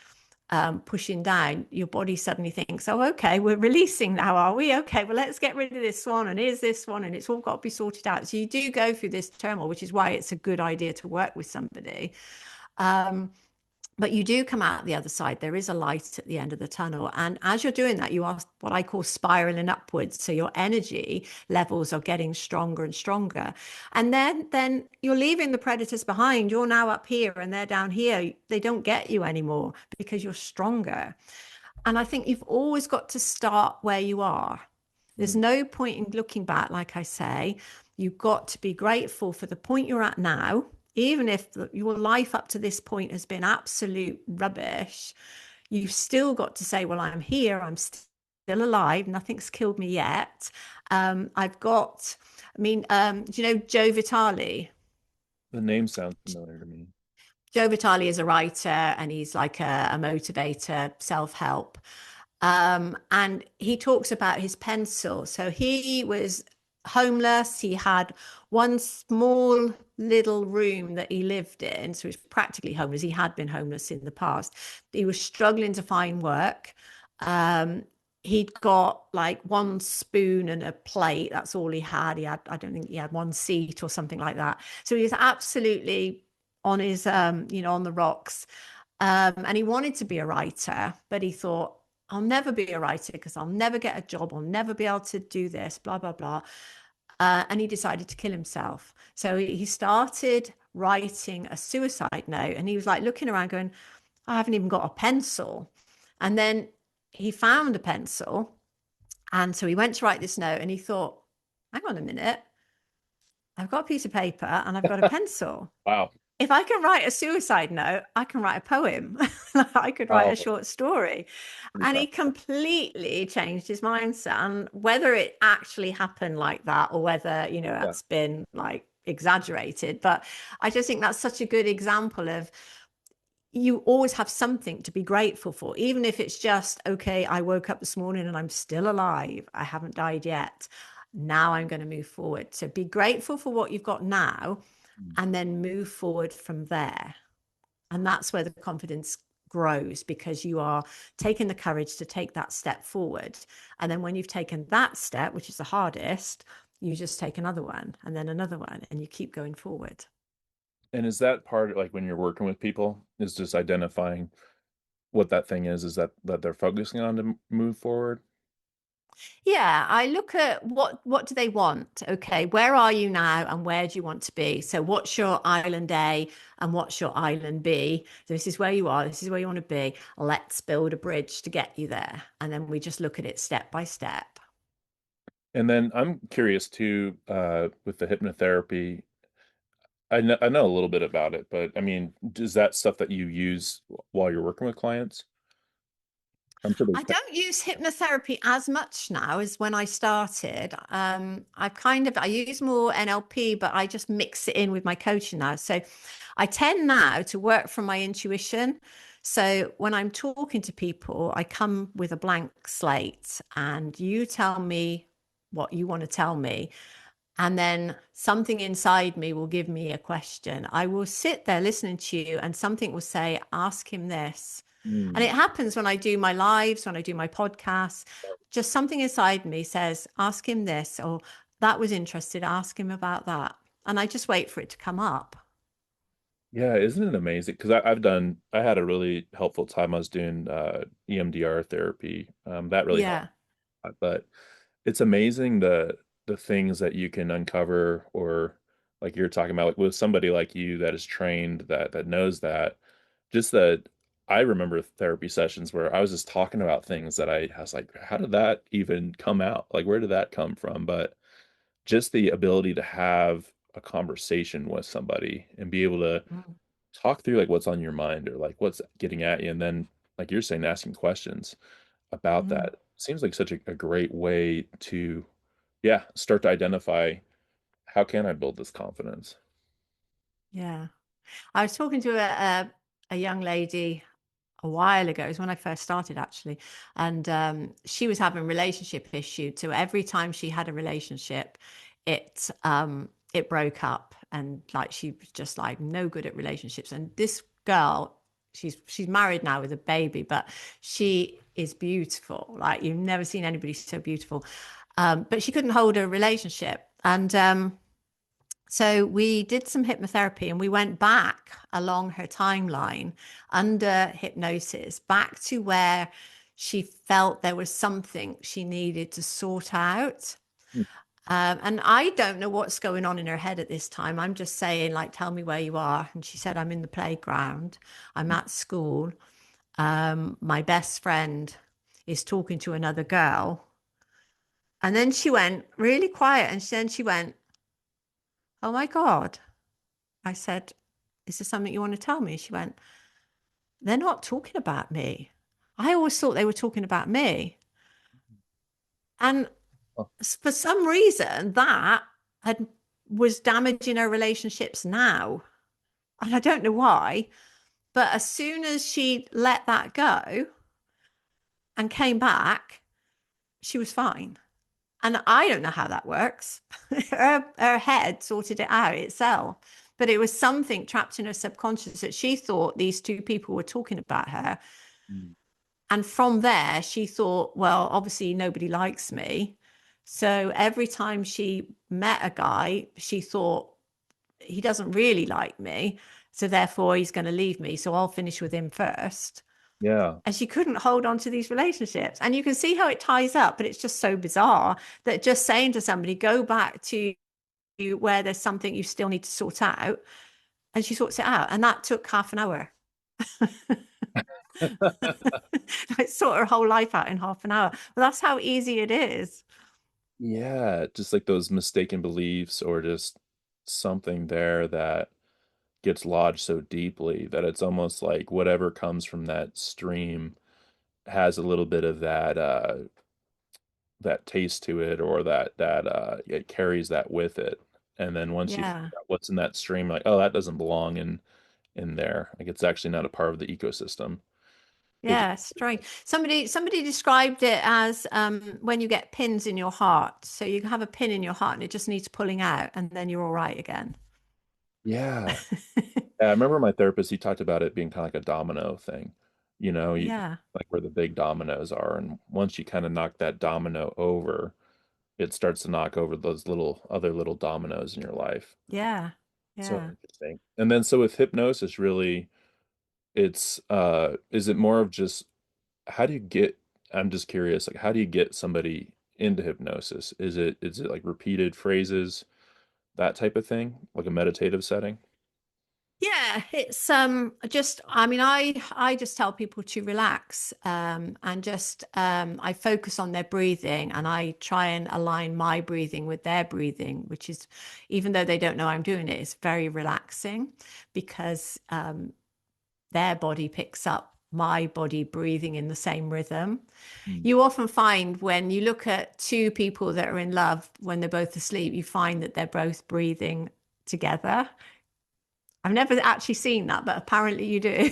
pushing down, your body suddenly thinks, oh, okay, we're releasing now, are we? Okay, well, let's get rid of this one, and here's this one, and it's all got to be sorted out. So you do go through this turmoil, which is why it's a good idea to work with somebody. Um, but you do come out the other side. There is a light at the end of the tunnel. And as you're doing that, you are what I call spiraling upwards. So your energy levels are getting stronger and stronger. And then you're leaving the predators behind. You're now up here and they're down here. They don't get you anymore because you're stronger. And I think you've always got to start where you are. There's Mm. no point in looking back, like I say. You've got to be grateful for the point you're at now, even if your life up to this point has been absolute rubbish. You've still got to say, well, I'm here, I'm still alive, nothing's killed me yet. I've got, I mean, do you know Joe Vitale? The name sounds familiar to me. Joe Vitale is a writer, and he's like a motivator, self-help. And he talks about his pencil. So he was homeless. He had one small little room that he lived in. So he was practically homeless. He had been homeless in the past. He was struggling to find work. Um, he'd got like one spoon and a plate. That's all he had. I don't think he had one seat or something like that. So he was absolutely on his, on the rocks. And he wanted to be a writer, but he thought, I'll never be a writer because I'll never get a job. I'll never be able to do this, blah, blah, blah. And he decided to kill himself. So he started writing a suicide note, and he was like looking around going, I haven't even got a pencil. And then he found a pencil. And so he went to write this note, and he thought, hang on a minute. I've got a piece of paper and I've got a pencil. Wow. If I can write a suicide note, I can write a poem. I could write a Oh, short story. pretty And he powerful. completely changed his mindset. And whether it actually happened like that, or whether, Yeah. that's been like exaggerated, but I just think that's such a good example of, you always have something to be grateful for, even if it's just, okay, I woke up this morning and I'm still alive. I haven't died yet. Now I'm going to move forward. So be grateful for what you've got now, Mm. and then move forward from there. And that's where the confidence grows, because you are taking the courage to take that step forward. And then when you've taken that step, which is the hardest, you just take another one and then another one, and you keep going forward. And is that part like when you're working with people, is just identifying what that thing is that they're focusing on to move forward? Yeah, I look at what do they want? Okay, where are you now and where do you want to be? So what's your island A and what's your island B? This is where you are, this is where you want to be. Let's build a bridge to get you there. And then we just look at it step by step. And then I'm curious too, with the hypnotherapy. I know a little bit about it, but I mean, is that stuff that you use while you're working with clients? I'm sure there's I don't use hypnotherapy as much now as when I started. I use more NLP, but I just mix it in with my coaching now. So I tend now to work from my intuition. So when I'm talking to people, I come with a blank slate, and you tell me what you want to tell me. And then something inside me will give me a question. I will sit there listening to you, and something will say, ask him this. And Mm. it happens when I do my lives, when I do my podcasts. Just something inside me says, ask him this, or that was interested, ask him about that. And I just wait for it to come up. Yeah, isn't it amazing? Because I had a really helpful time. I was doing EMDR therapy. That really helped. Yeah. But it's amazing the things that you can uncover, or like you're talking about, like with somebody like you that is trained, that knows that. Just that I remember therapy sessions where I was just talking about things that I was like, how did that even come out? Like, where did that come from? But just the ability to have a conversation with somebody and be able to Mm, talk through like what's on your mind, or like what's getting at you, and then like you're saying, asking questions about mm, that seems like such a great way to, yeah, start to identify how can I build this confidence? Yeah. I was talking to a young lady a while ago. It was when I first started, actually, and she was having relationship issues. So every time she had a relationship, it broke up, and like she was just like no good at relationships. And this girl, she's married now with a baby, but she is beautiful. Like you've never seen anybody so beautiful. But she couldn't hold a relationship, and so we did some hypnotherapy and we went back along her timeline under hypnosis back to where she felt there was something she needed to sort out. Mm. And I don't know what's going on in her head at this time. I'm just saying, like, tell me where you are. And she said, I'm in the playground, I'm at school. My best friend is talking to another girl. And then she went really quiet and then she went, oh my God. I said, is there something you want to tell me? She went, they're not talking about me. I always thought they were talking about me. And Oh, for some reason, that had was damaging her relationships now. And I don't know why. But as soon as she let that go and came back, she was fine. And I don't know how that works. Her head sorted it out itself. But it was something trapped in her subconscious that she thought these two people were talking about her. mm. And from there, she thought, well, obviously nobody likes me. So every time she met a guy, she thought, he doesn't really like me. So therefore, he's going to leave me. So I'll finish with him first. Yeah. And she couldn't hold on to these relationships. And you can see how it ties up, but it's just so bizarre that just saying to somebody, go back to where there's something you still need to sort out. And she sorts it out. And that took half an hour. I sort her whole life out in half an hour. Well, that's how easy it is. Yeah, just like those mistaken beliefs or just something there that gets lodged so deeply that it's almost like whatever comes from that stream has a little bit of that taste to it, or that it carries that with it. And then once you Yeah. figure out what's in that stream, like, oh, that doesn't belong in there. Like it's actually not a part of the ecosystem. It Yeah, strange. Somebody described it as when you get pins in your heart. So you can have a pin in your heart and it just needs pulling out and then you're all right again. Yeah. Yeah, I remember my therapist, he talked about it being kind of like a domino thing. Yeah. Like where the big dominoes are. And once you kind of knock that domino over, it starts to knock over those other little dominoes in your life. Yeah. So Yeah. interesting. And then so with hypnosis, really, it's is it more of just how do you get, I'm just curious, like how do you get somebody into hypnosis? Is it like repeated phrases, that type of thing, like a meditative setting? Yeah, it's just I mean I just tell people to relax and just I focus on their breathing and I try and align my breathing with their breathing, which is even though they don't know I'm doing it, it's very relaxing because their body picks up my body breathing in the same rhythm. Mm. You often find when you look at two people that are in love when they're both asleep, you find that they're both breathing together. I've never actually seen that, but apparently you do.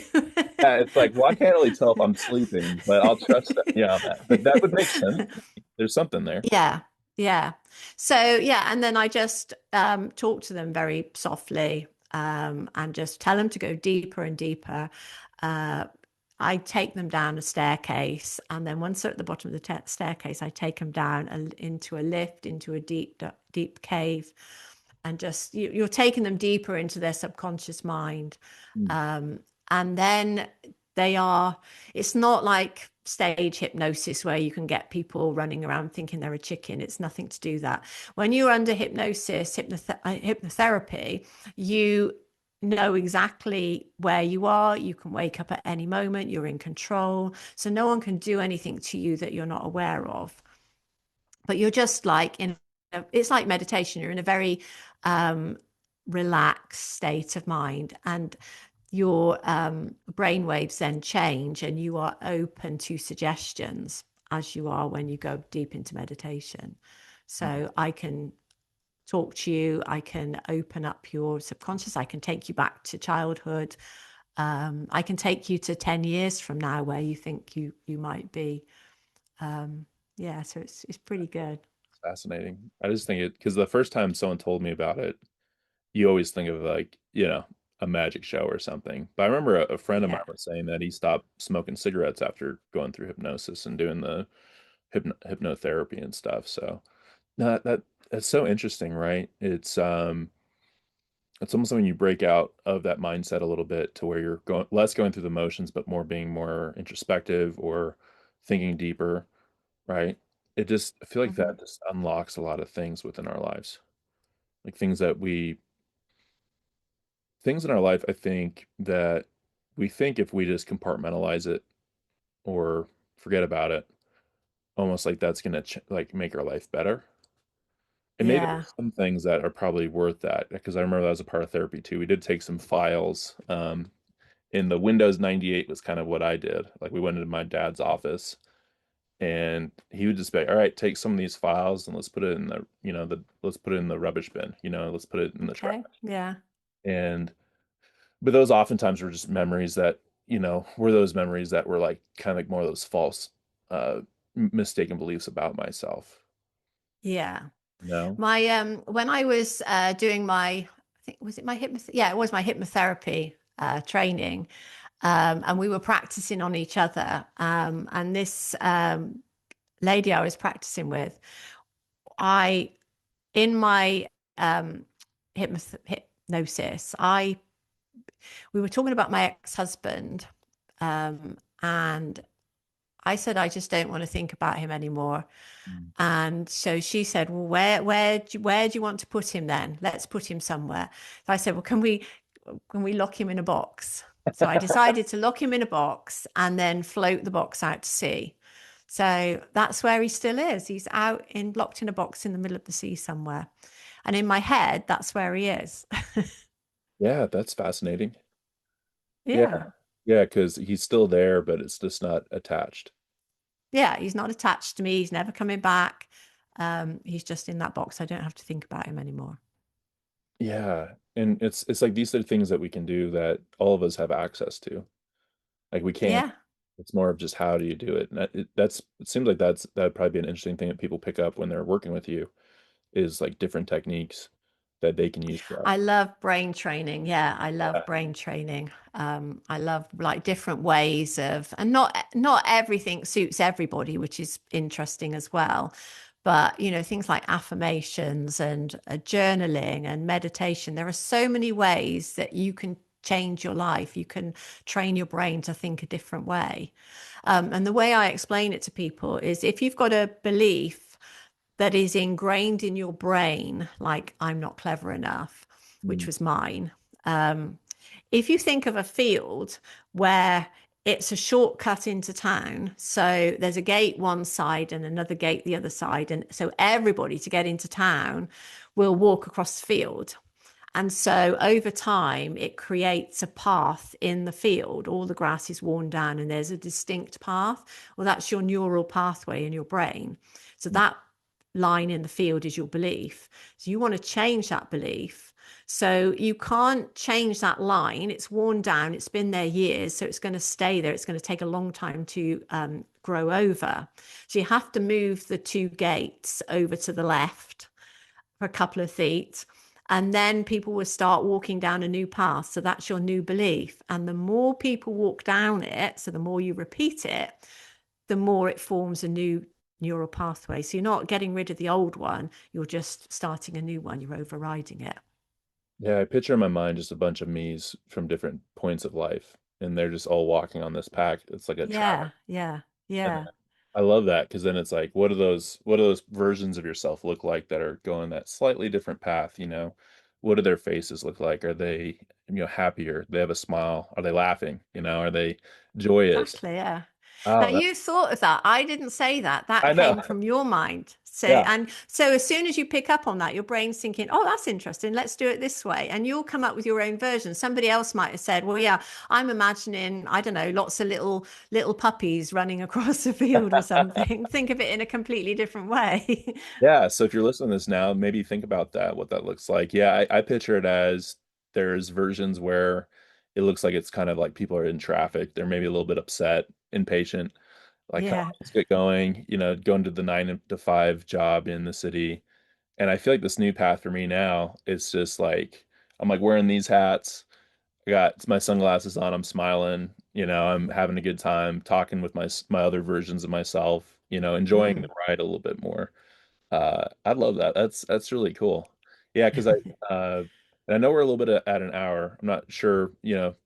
Yeah, it's like, well, I can't really tell if I'm sleeping, but I'll trust them. Yeah, on that. But that would make sense. There's something there. Yeah, yeah. So yeah, and then I just talk to them very softly and just tell them to go deeper and deeper. Uh, I take them down a staircase, and then once they're at the bottom of the staircase, I take them down into a lift, into a deep cave, and just you're taking them deeper into their subconscious mind. Mm. Um, and then they are, it's not like stage hypnosis where you can get people running around thinking they're a chicken. It's nothing to do that. When you're under hypnosis, hypnotherapy, you know exactly where you are. You can wake up at any moment. You're in control. So no one can do anything to you that you're not aware of. But you're just like it's like meditation. You're in a very relaxed state of mind. And your brain waves then change and you are open to suggestions as you are when you go deep into meditation. So I can talk to you. I can open up your subconscious. I can take you back to childhood. I can take you to 10 years from now where you think you might be. Um, yeah, so it's pretty good. It's fascinating. I just think it because the first time someone told me about it, you always think of like, a magic show or something. But I remember a friend of mine Yeah. was saying that he stopped smoking cigarettes after going through hypnosis and doing the hypnotherapy and stuff. So no, that's so interesting, right? It's almost when you break out of that mindset a little bit to where you're going less going through the motions, but more being more introspective or thinking deeper, right? I feel like Hmm. that just unlocks a lot of things within our lives. Like things in our life, I think that we think if we just compartmentalize it or forget about it, almost like that's gonna like make our life better. And maybe Yeah. there's some things that are probably worth that because I remember that was a part of therapy too. We did take some files. In the Windows 98 was kind of what I did. Like we went into my dad's office and he would just be like, all right, take some of these files and let's put it in let's put it in the rubbish bin, let's put it in the trash. Okay. Yeah. And but those oftentimes were just memories that, were those memories that were like kind of like more of those false, mistaken beliefs about myself, Yeah. you know? When I was doing my, I think was it my yeah, it was my hypnotherapy training. And we were practicing on each other. And this lady I was practicing with, I in my um hypnosis, I we were talking about my ex-husband, and I said I just don't want to think about him anymore. Mm. And so she said, "Well, where do you want to put him then? Let's put him somewhere." So I said, "Well, can we lock him in a box?" So I decided to lock him in a box and then float the box out to sea. So that's where he still is. He's out in locked in a box in the middle of the sea somewhere. And in my head, that's where he is. Yeah, that's fascinating. Yeah. Yeah. Yeah, because he's still there, but it's just not attached. Yeah, he's not attached to me. He's never coming back. He's just in that box. I don't have to think about him anymore. Yeah. And it's like these are things that we can do that all of us have access to. Like we can't, Yeah. it's more of just how do you do it? And it seems like that'd probably be an interesting thing that people pick up when they're working with you is like different techniques that they can use for that. I love brain training. Yeah, I love Yeah. brain training. I love like different ways of, and not everything suits everybody, which is interesting as well. But things like affirmations and journaling and meditation. There are so many ways that you can change your life. You can train your brain to think a different way. And the way I explain it to people is if you've got a belief that is ingrained in your brain, like I'm not clever enough, which Mm. was mine. Um, if you think of a field where it's a shortcut into town, so there's a gate one side and another gate the other side, and so everybody to get into town will walk across the field. And so over time, it creates a path in the field. All the grass is worn down and there's a distinct path. Well, that's your neural pathway in your brain. So that line in the field is your belief. So you want to change that belief. So you can't change that line. It's worn down. It's been there years. So it's going to stay there. It's going to take a long time to grow over. So you have to move the two gates over to the left for a couple of feet. And then people will start walking down a new path. So that's your new belief. And the more people walk down it, so the more you repeat it, the more it forms a new neural pathway. So you're not getting rid of the old one, you're just starting a new one, you're overriding it. Yeah, I picture in my mind just a bunch of me's from different points of life, and they're just all walking on this pack. It's like a track. Yeah, yeah, And yeah. I love that because then it's like, what do those versions of yourself look like that are going that slightly different path, What do their faces look like? Are they, happier? They have a smile. Are they laughing? Are they joyous? Exactly, yeah. Now Oh, you thought of that. I didn't say that. That I know. came from your mind. So, Yeah. and so as soon as you pick up on that, your brain's thinking, oh, that's interesting. Let's do it this way. And you'll come up with your own version. Somebody else might have said, well, yeah, I'm imagining, I don't know, lots of little puppies running across a field or something. Think of it in a completely different way. Yeah. So if you're listening to this now, maybe think about that, what that looks like. Yeah, I picture it as there's versions where it looks like it's kind of like people are in traffic. They're maybe a little bit upset, impatient, like, come Yeah. on, let's get going, going to the 9 to 5 job in the city. And I feel like this new path for me now is just like I'm like wearing these hats. I got my sunglasses on. I'm smiling. I'm having a good time talking with my other versions of myself. Enjoying the Mm. ride a little bit more. I love that. That's really cool. Yeah, because and I know we're a little bit at an hour. I'm not sure,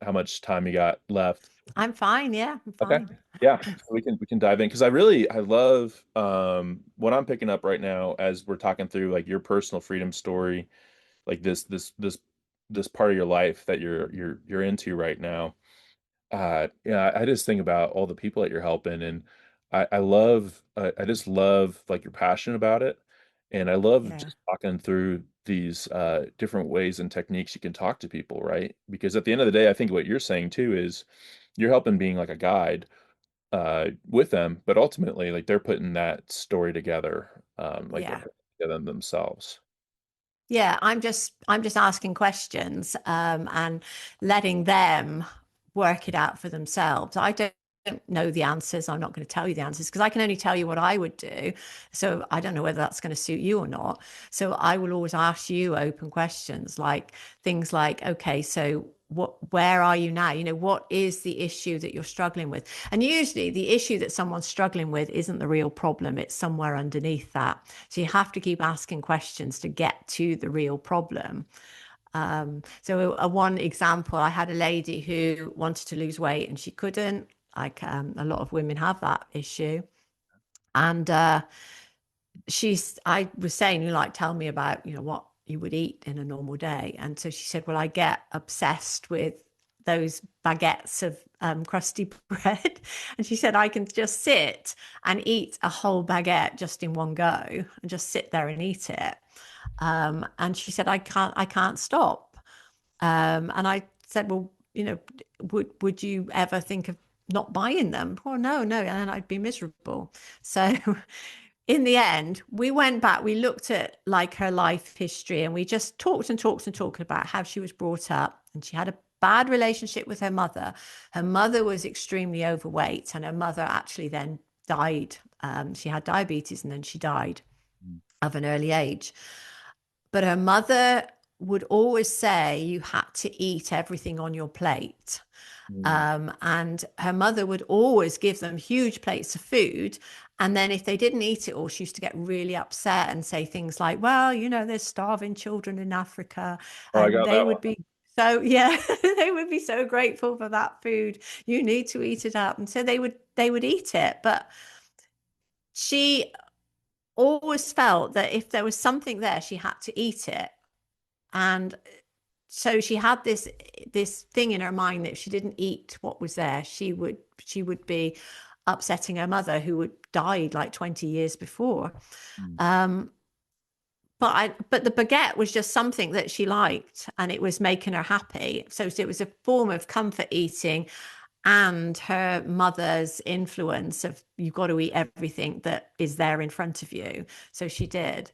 how much time you got left. I'm fine. Yeah, I'm Okay. fine. Yeah, so we can dive in because I love what I'm picking up right now as we're talking through like your personal freedom story, like this part of your life that you're into right now. Yeah, I just think about all the people that you're helping, and I just love like you're passionate about it, and I love Yeah. just talking through these different ways and techniques you can talk to people, right? Because at the end of the day, I think what you're saying too is you're helping being like a guide with them, but ultimately, like they're putting that story together, like they're Yeah. putting it together themselves. Yeah, I'm just asking questions and letting them work it out for themselves. I don't know the answers. I'm not going to tell you the answers because I can only tell you what I would do. So I don't know whether that's going to suit you or not. So I will always ask you open questions like things like, okay, so where are you now? What is the issue that you're struggling with? And usually the issue that someone's struggling with isn't the real problem. It's somewhere underneath that. So you have to keep asking questions to get to the real problem. So one example, I had a lady who wanted to lose weight and she couldn't. Like a lot of women have that issue. And I was saying, tell me about, what you would eat in a normal day. And so she said, well, I get obsessed with those baguettes of crusty bread. And she said, I can just sit and eat a whole baguette just in one go and just sit there and eat it. And she said, I can't stop. And I said, well, would you ever think of not buying them? Oh, no, no. And I'd be miserable. So in the end, we went back, we looked at like her life history and we just talked and talked and talked about how she was brought up. And she had a bad relationship with her mother. Her mother was extremely overweight, and her mother actually then died. She had diabetes and then she died of an early age. But her mother would always say you had to eat everything on your plate. Mm. And her mother would always give them huge plates of food. And then if they didn't eat it all, she used to get really upset and say things like, well, there's starving children in Africa. Oh, I And got they that one. would be so, yeah, they would be so grateful for that food. You need to eat it up. And so they would eat it. But she always felt that if there was something there, she had to eat it. And so she had this thing in her mind that if she didn't eat what was there, she would be upsetting her mother who had died like 20 years before. Mm. Um, but the baguette was just something that she liked and it was making her happy. So it was a form of comfort eating and her mother's influence of you've got to eat everything that is there in front of you. So she did.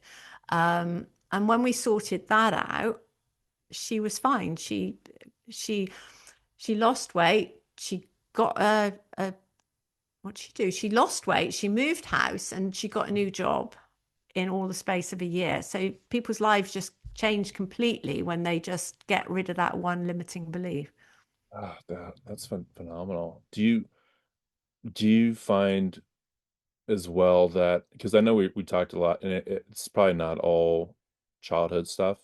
And when we sorted that out, she was fine. She she lost weight. She got a what'd she do? She lost weight. She moved house and she got a new job in all the space of a year. So people's lives just change completely when they just get rid of that one limiting belief. That's phenomenal. Do you find as well that because I know we talked a lot, and it's probably not all childhood stuff,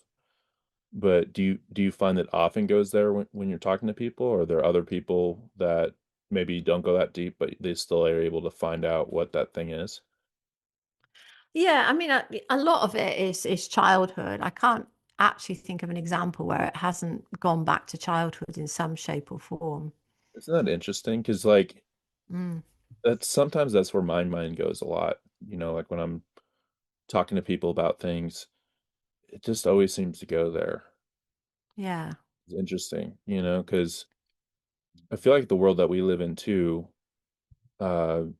but do you find that often goes there when you're talking to people, or are there other people that maybe don't go that deep, but they still are able to find out what that thing is? Yeah, I mean, a lot of it is childhood. I can't actually think of an example where it hasn't gone back to childhood in some shape or form. Isn't that interesting? Because like Mm. that's sometimes that's where my mind goes a lot. Like when I'm talking to people about things, it just always seems to go there. Yeah. It's interesting, because I feel like the world that we live in too,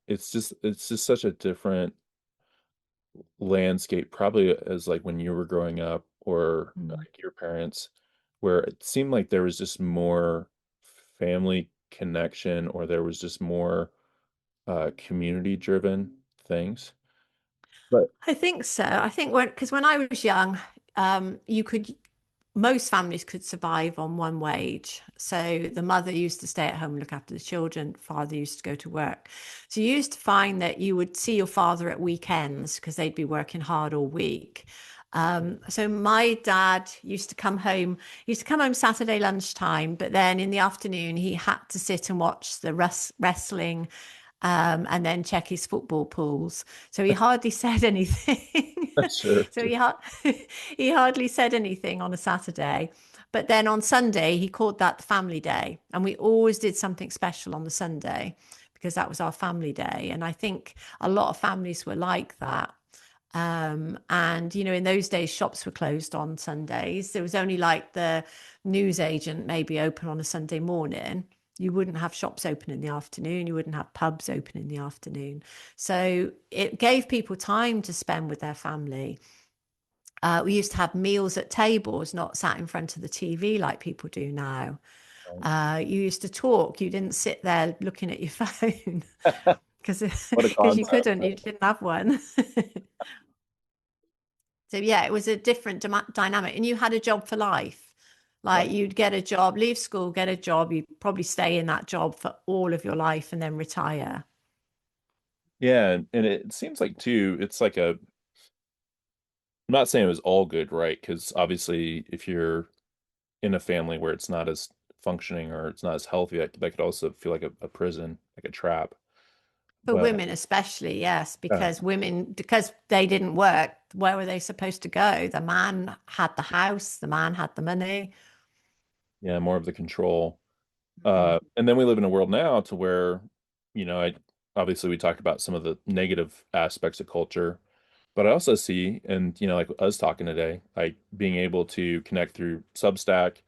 it's just such a different landscape, probably as like when you were growing up or Mm. like your parents, where it seemed like there was just more family connection or there was just more community driven things. But I think so. I think because when I was young, you could, most families could survive on one wage. So the mother used to stay at home and look after the children, father used to go to work. So you used to find that you would see your father at weekends because they'd be working hard all week. So my dad used to come home Saturday lunchtime, but then in the afternoon he had to sit and watch the wrestling, and then check his football pools. So he hardly said anything. sure, So sure. he hardly said anything on a Saturday. But then on Sunday, he called that the family day. And we always did something special on the Sunday because that was our family day. And I think a lot of families were like that. And, in those days, shops were closed on Sundays. There was only like the news agent maybe open on a Sunday morning. You wouldn't have shops open in the afternoon. You wouldn't have pubs open in the afternoon. So it gave people time to spend with their family. We used to have meals at tables, not sat in front of the TV like people do now. You used to talk. You didn't sit there looking at your phone because What a because you concept. couldn't. You didn't have one. So yeah, it was a different dynamic, and you had a job for life. Right. Like you'd get a job, leave school, get a job. You'd probably stay in that job for all of your life and then retire. Yeah, and it seems like too, it's like I'm not saying it was all good, right? Because obviously, if you're in a family where it's not as functioning or it's not as healthy, that could also feel like a prison, like a trap. For But women, especially, yes, uh, because they didn't work, where were they supposed to go? The man had the house, the man had the money. yeah, more of the control. Mm. And then we live in a world now to where, I obviously we talked about some of the negative aspects of culture, but I also see, and like us talking today, like being able to connect through Substack.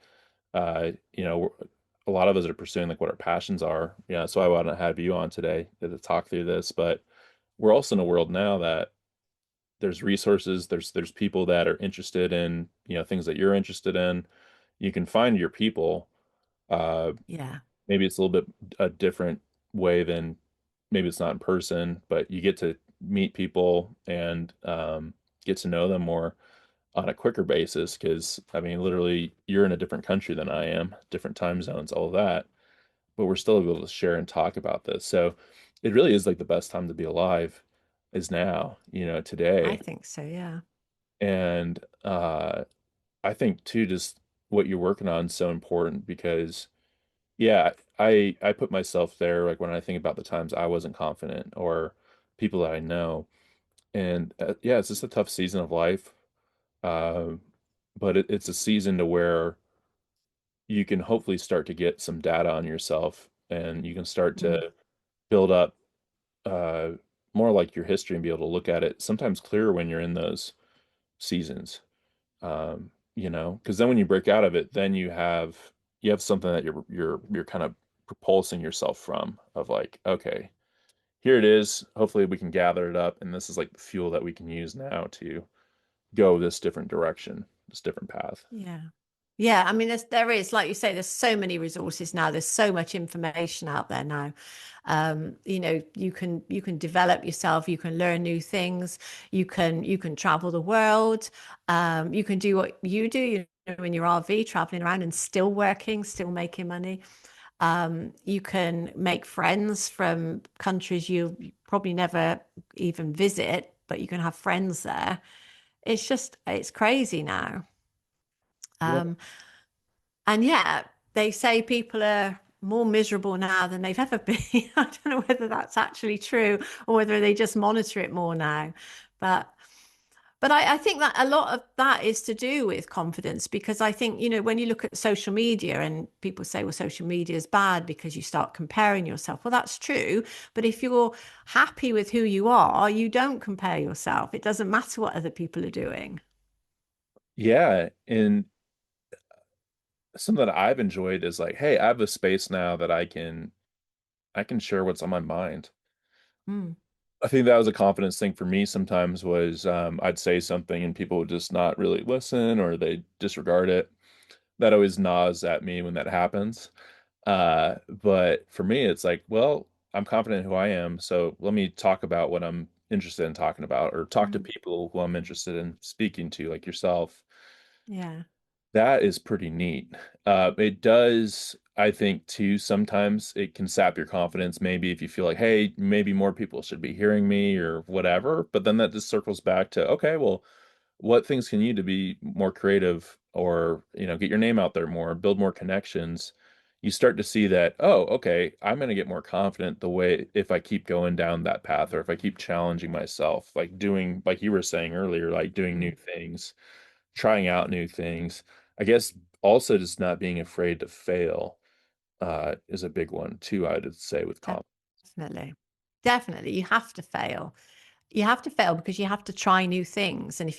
A lot of us are pursuing like what our passions are. Yeah, so I want to have you on today to talk through this. But we're also in a world now that there's resources, there's people that are interested in things that you're interested in. You can find your people. Uh, Yeah, Maybe it's a little bit a different way than maybe it's not in person, but you get to meet people and get to know them more on a quicker basis. Because I mean, literally, you're in a different country than I am, different time zones, all of that, but we're still able to share and talk about this. So it really is like the best time to be alive is now, I today. think so. Yeah, And I think too, just what you're working on is so important because yeah, I put myself there like when I think about the times I wasn't confident or people that I know. And yeah, it's just a tough season of life. Uh, but it's a season to where you can hopefully start to get some data on yourself and you can start mm. to build up uh, more like your history and be able to look at it sometimes clearer when you're in those seasons. Because then when you break out of it, then you have something that you're kind of propulsing yourself from of like, okay, here it is. Hopefully we can gather it up, and this is like the fuel that we can use now to go this different direction, this different path. Yeah. Yeah, I mean, there is, like you say, there's so many resources now. There's so much information out there now. You can develop yourself. You can learn new things. You can travel the world. You can do what you do. In your RV, traveling around and still working, still making money. You can make friends from countries you probably never even visit, but you can have friends there. It's crazy now. Yeah. Um, and yeah, they say people are more miserable now than they've ever been. I don't know whether that's actually true or whether they just monitor it more now. But But I think that a lot of that is to do with confidence because I think, when you look at social media and people say, well, social media is bad because you start comparing yourself. Well, that's true. But if you're happy with who you are, you don't compare yourself. It doesn't matter what other people are doing. Yeah, and something that I've enjoyed is like, hey, I have a space now that I can share what's on my mind. Mm, I think that was a confidence thing for me sometimes was I'd say something and people would just not really listen or they disregard it. That always gnaws at me when that happens. But for me, it's like, well, I'm confident in who I am, so let me talk about what I'm interested in talking about, or talk to mm, people who I'm interested in speaking to, like yourself. yeah. That is pretty neat. It does, I think, too, sometimes it can sap your confidence, maybe if you feel like, hey, maybe more people should be hearing me or whatever. But then that just circles back to, okay, well, what things can you do to be more creative or, get your name out there more, build more connections? You start to see that, oh, okay, I'm going to get more confident the way if I keep going down that path or if I keep challenging myself, like doing, like you were saying earlier, like doing new Mm. things, trying out new things. I guess also just not being afraid to fail is a big one too, I'd say with confidence. Definitely. Definitely. You have to fail. You have to fail because you have to try new things. And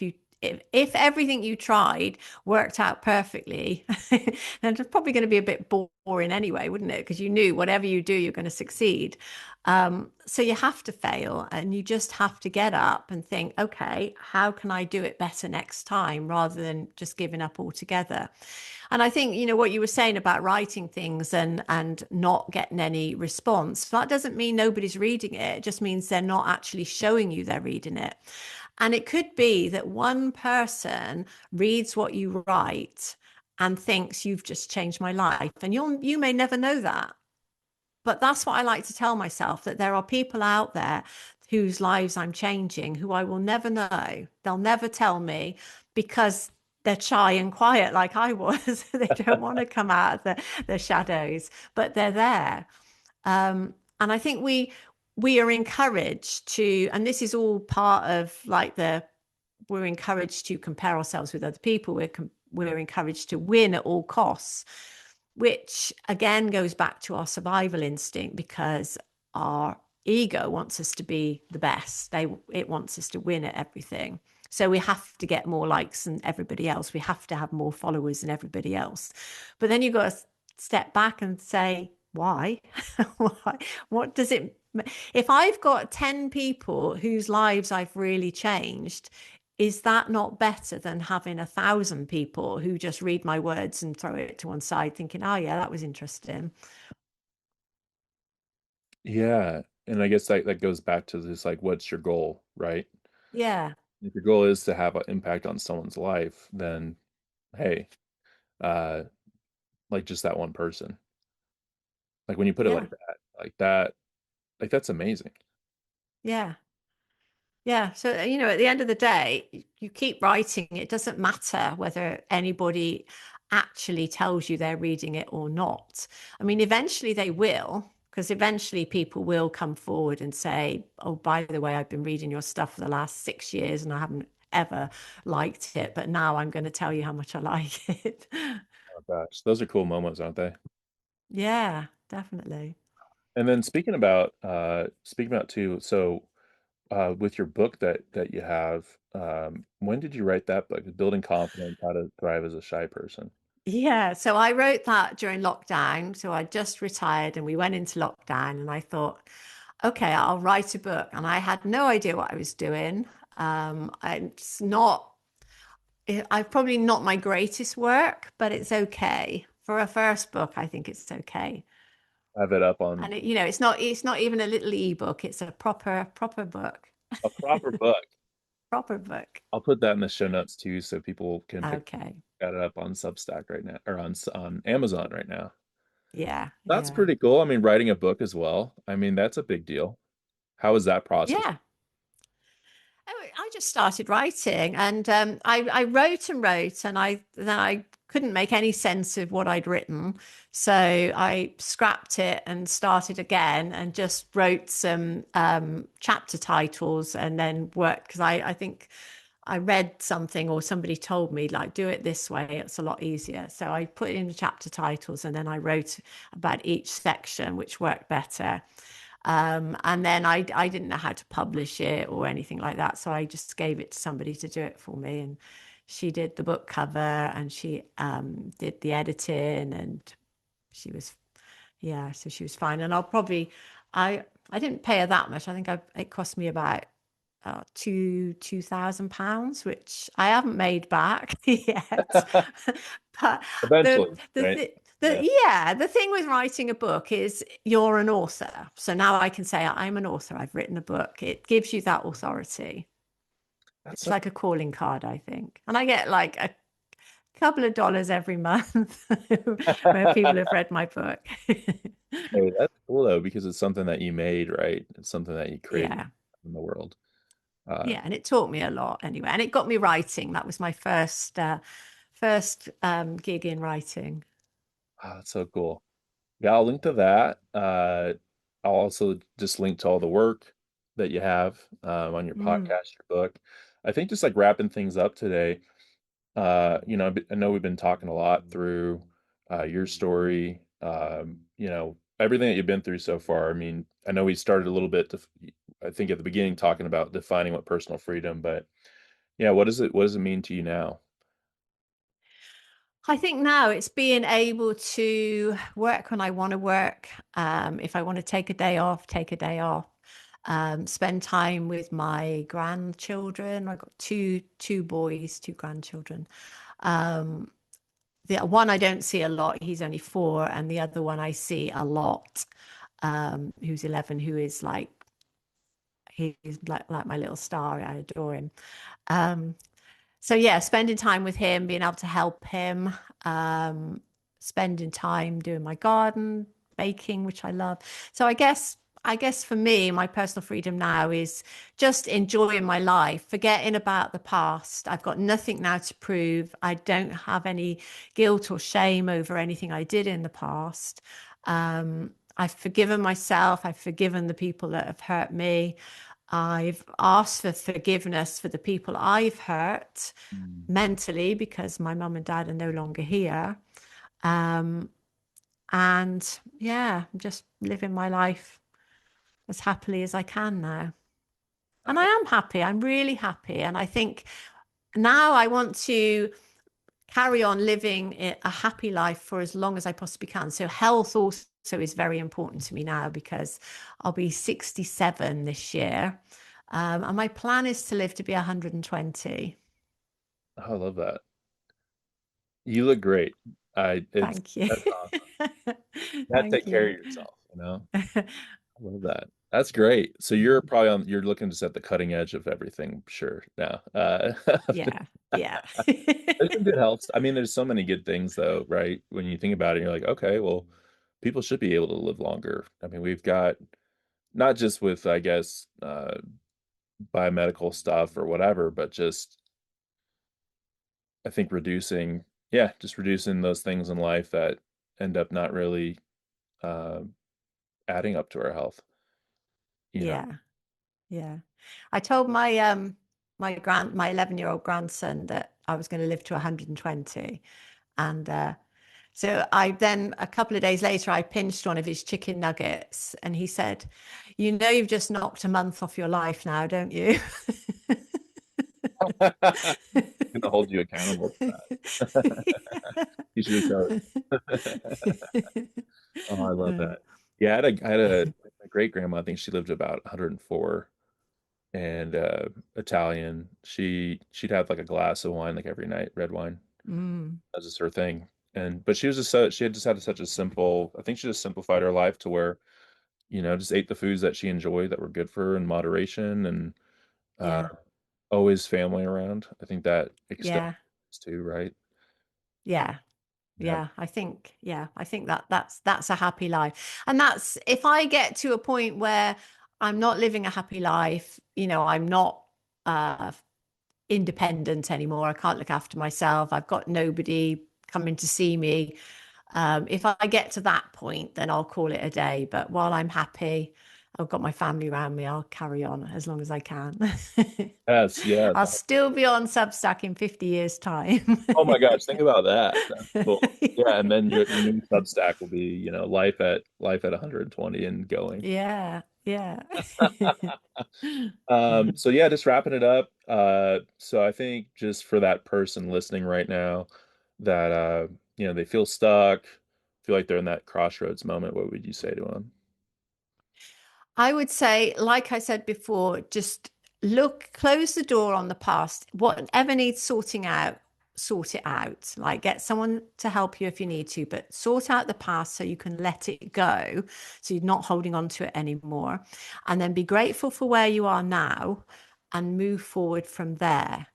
if everything you tried worked out perfectly, then it's probably going to be a bit boring anyway, wouldn't it? Because you knew whatever you do, you're going to succeed. So you have to fail and you just have to get up and think, okay, how can I do it better next time rather than just giving up altogether? And I think, what you were saying about writing things and not getting any response, that doesn't mean nobody's reading it. It just means they're not actually showing you they're reading it. And it could be that one person reads what you write and thinks you've just changed my life. And you may never know that. But that's what I like to tell myself, that there are people out there whose lives I'm changing who I will never know. They'll never tell me because they're shy and quiet like I was. They don't want to come out of the shadows, but they're there. And I think we are encouraged to, and this is all part of like we're encouraged to compare ourselves with other people. We're encouraged to win at all costs, which again goes back to our survival instinct because our ego wants us to be the best. It wants us to win at everything. So we have to get more likes than everybody else. We have to have more followers than everybody else. But then you've got to step back and say, why? Why? What does it? If I've got 10 people whose lives I've really changed, is that not better than having 1,000 people who just read my words and throw it to one side thinking, oh yeah, that was interesting? Yeah. And I guess that goes back to this like, what's your goal, right? Yeah, If your goal is to have an impact on someone's life, then hey, uh, like just that one person. Like when you put it yeah, like that, like that's amazing. yeah. Yeah. So, at the end of the day, you keep writing. It doesn't matter whether anybody actually tells you they're reading it or not. I mean, eventually they will, because eventually people will come forward and say, oh, by the way, I've been reading your stuff for the last 6 years and I haven't ever liked it, but now I'm going to tell you how much I like it. Oh gosh, those are cool moments, aren't they? Yeah, definitely. And then speaking about too, so with your book that you have, when did you write that book? Building Confidence, How to Thrive as a Shy Person. Yeah, so I wrote that during lockdown. So I just retired and we went into lockdown and I thought, okay, I'll write a book. And I had no idea what I was doing. It's not, I've probably not my greatest work, but it's okay. For a first book, I think it's okay. I have it up And on it's not even a little ebook. It's a proper book. a proper book. Proper book. I'll put that in the show notes too, so people can pick. Okay. Got it up on Substack right now, or on Amazon right now. Yeah, That's yeah. pretty cool. I mean, writing a book as well. I mean, that's a big deal. How was that process? Yeah. I just started writing, and I wrote and wrote, and then I couldn't make any sense of what I'd written, so I scrapped it and started again, and just wrote some chapter titles, and then worked because I think I read something or somebody told me, like, do it this way, it's a lot easier. So I put in the chapter titles and then I wrote about each section, which worked better. And then I didn't know how to publish it or anything like that. So I just gave it to somebody to do it for me. And she did the book cover and she did the editing and she was, yeah, so she was fine. And I didn't pay her that much. I think it cost me about £2,000, which I haven't made back yet. But the Eventually, the right? th Yeah. the thing with writing a book is you're an author. So now I can say I'm an author. I've written a book. It gives you that authority. That's It's so like a calling card, I think. And I get like a couple of dollars every month where people have read my book. hey, that's cool though, because it's something that you made, right? It's something that you created Yeah. in the world. Uh, Yeah, and it taught me a lot anyway, and it got me writing. That was my first gig in writing. that's so cool. Yeah, I'll link to that. I'll also just link to all the work that you have on your Mm. podcast, your book. I think just like wrapping things up today, I know we've been talking a lot through your story, everything that you've been through so far. I mean, I know we started a little bit I think at the beginning talking about defining what personal freedom, but yeah, what does it mean to you now? I think now it's being able to work when I want to work. If I want to take a day off, take a day off. Spend time with my grandchildren. I've got two boys, two grandchildren. Um, the one I don't see a lot, he's only 4, and the other one I see a lot, who's 11, who is like he's like my little star. I adore him. Um, so yeah, spending time with him, being able to help him, um, spending time doing my garden, baking, which I love. So I guess for me, my personal freedom now is just enjoying my life, forgetting about the past. I've got nothing now to prove. I don't have any guilt or shame over anything I did in the past. I've forgiven myself. I've forgiven the people that have hurt me. I've asked for forgiveness for the people I've hurt Mm. mentally because my mum and dad are no longer here. Um, and yeah, I'm just living my life as happily as I can now. And I am happy. I'm really happy. And I think now I want to carry on living a happy life for as long as I possibly can. So health also is very important to me now because I'll be 67 this year. And my plan is to live to be 120. I love that. You look great. Thank you. That's awesome. You have to Thank take care of you. yourself, you know? I love that. That's great. So you're looking just at the cutting edge of everything, sure. Now, Yeah, yeah. there's some good health. I mean, there's so many good things though, right? When you think about it, you're like, okay, well, people should be able to live longer. I mean, we've got not just with, I guess, biomedical stuff or whatever, but just I think just reducing those things in life that end up not really uh, adding up to our health, you know. Yeah, yeah. I told my 11-year-old grandson that I was going to live to 120. And so I then, a couple of days later, I pinched one of his chicken nuggets and he said, "You know, you've just knocked a month off your life now, don't you?" Gonna hold you accountable for that. You should have told. Oh, I love that. Yeah, I had a my great grandma. I think she lived about 104, and Italian. She'd have like a glass of wine like every night, red wine. Mm, That's just her thing. But she was just so she had just had such a simple. I think she just simplified her life to where just ate the foods that she enjoyed that were good for her in moderation, and uh, yeah, always family around. I think that extends yeah, too, right? yeah. Yeah. Yeah, I think that's a happy life. And that's if I get to a point where I'm not living a happy life, I'm not uh independent anymore. I can't look after myself. I've got nobody coming to see me. If I get to that point, then I'll call it a day. But while I'm happy I've got my family around me, I'll carry on as long as I can. Yes, yeah. I'll still be on Substack in 50 years' time. Oh my gosh, think about that. That's cool. Yeah, and then your new Substack will be, life at 120 and going. Yeah, yeah. So yeah, just wrapping it up. So I think just for that person listening right now that they feel stuck, feel like they're in that crossroads moment, what would you say to them? I would say, like I said before, just close the door on the past. Whatever needs sorting out, sort it out. Like get someone to help you if you need to, but sort out the past so you can let it go. So you're not holding on to it anymore. And then be grateful for where you are now and move forward from there.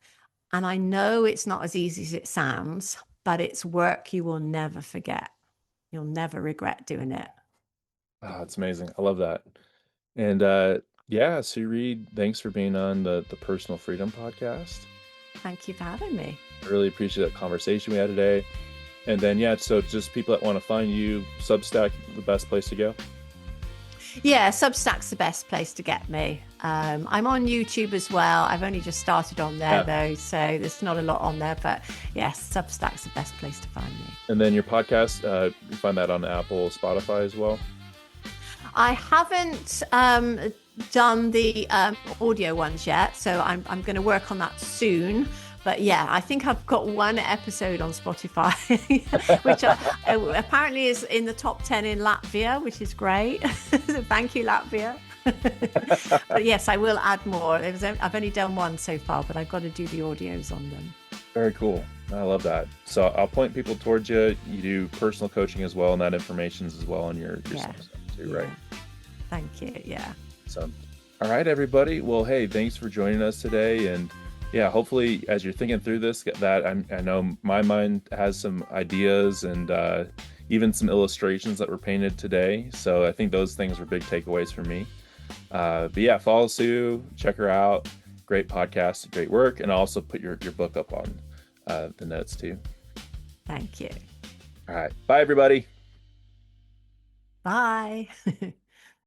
And I know it's not as easy as it sounds, but it's work you will never forget. You'll never regret doing it. Oh, it's amazing. I love that. And yeah, Sue Reid, thanks for being on the Personal Freedom Podcast. Thank you for having me. I really appreciate that conversation we had today. And then, yeah, so just people that want to find you, Substack, the best place to go? Yeah, Substack's the best place to get me. I'm on YouTube as well. I've only just started on there though, so there's not a lot on there. But yes, Substack's the best place to find me. And then your podcast, you find that on Apple, Spotify as well? I haven't done the audio ones yet, so I'm going to work on that soon. But yeah, I think I've got one episode on Spotify, which apparently is in the top 10 in Latvia, which is great. Thank you, Latvia. But yes, I will add more. I've only done one so far, but I've got to do the audios on them. Very cool. I love that. So I'll point people towards you. You do personal coaching as well, and that information's as well on your Substack too, right? Thank you. Yeah. So, all right, everybody. Well, hey, thanks for joining us today. And yeah, hopefully as you're thinking through this, that I know my mind has some ideas and even some illustrations that were painted today. So I think those things were big takeaways for me. But yeah, follow Sue, check her out. Great podcast, great work. And also put your book up on the notes too. Thank you. All right. Bye, everybody. Bye.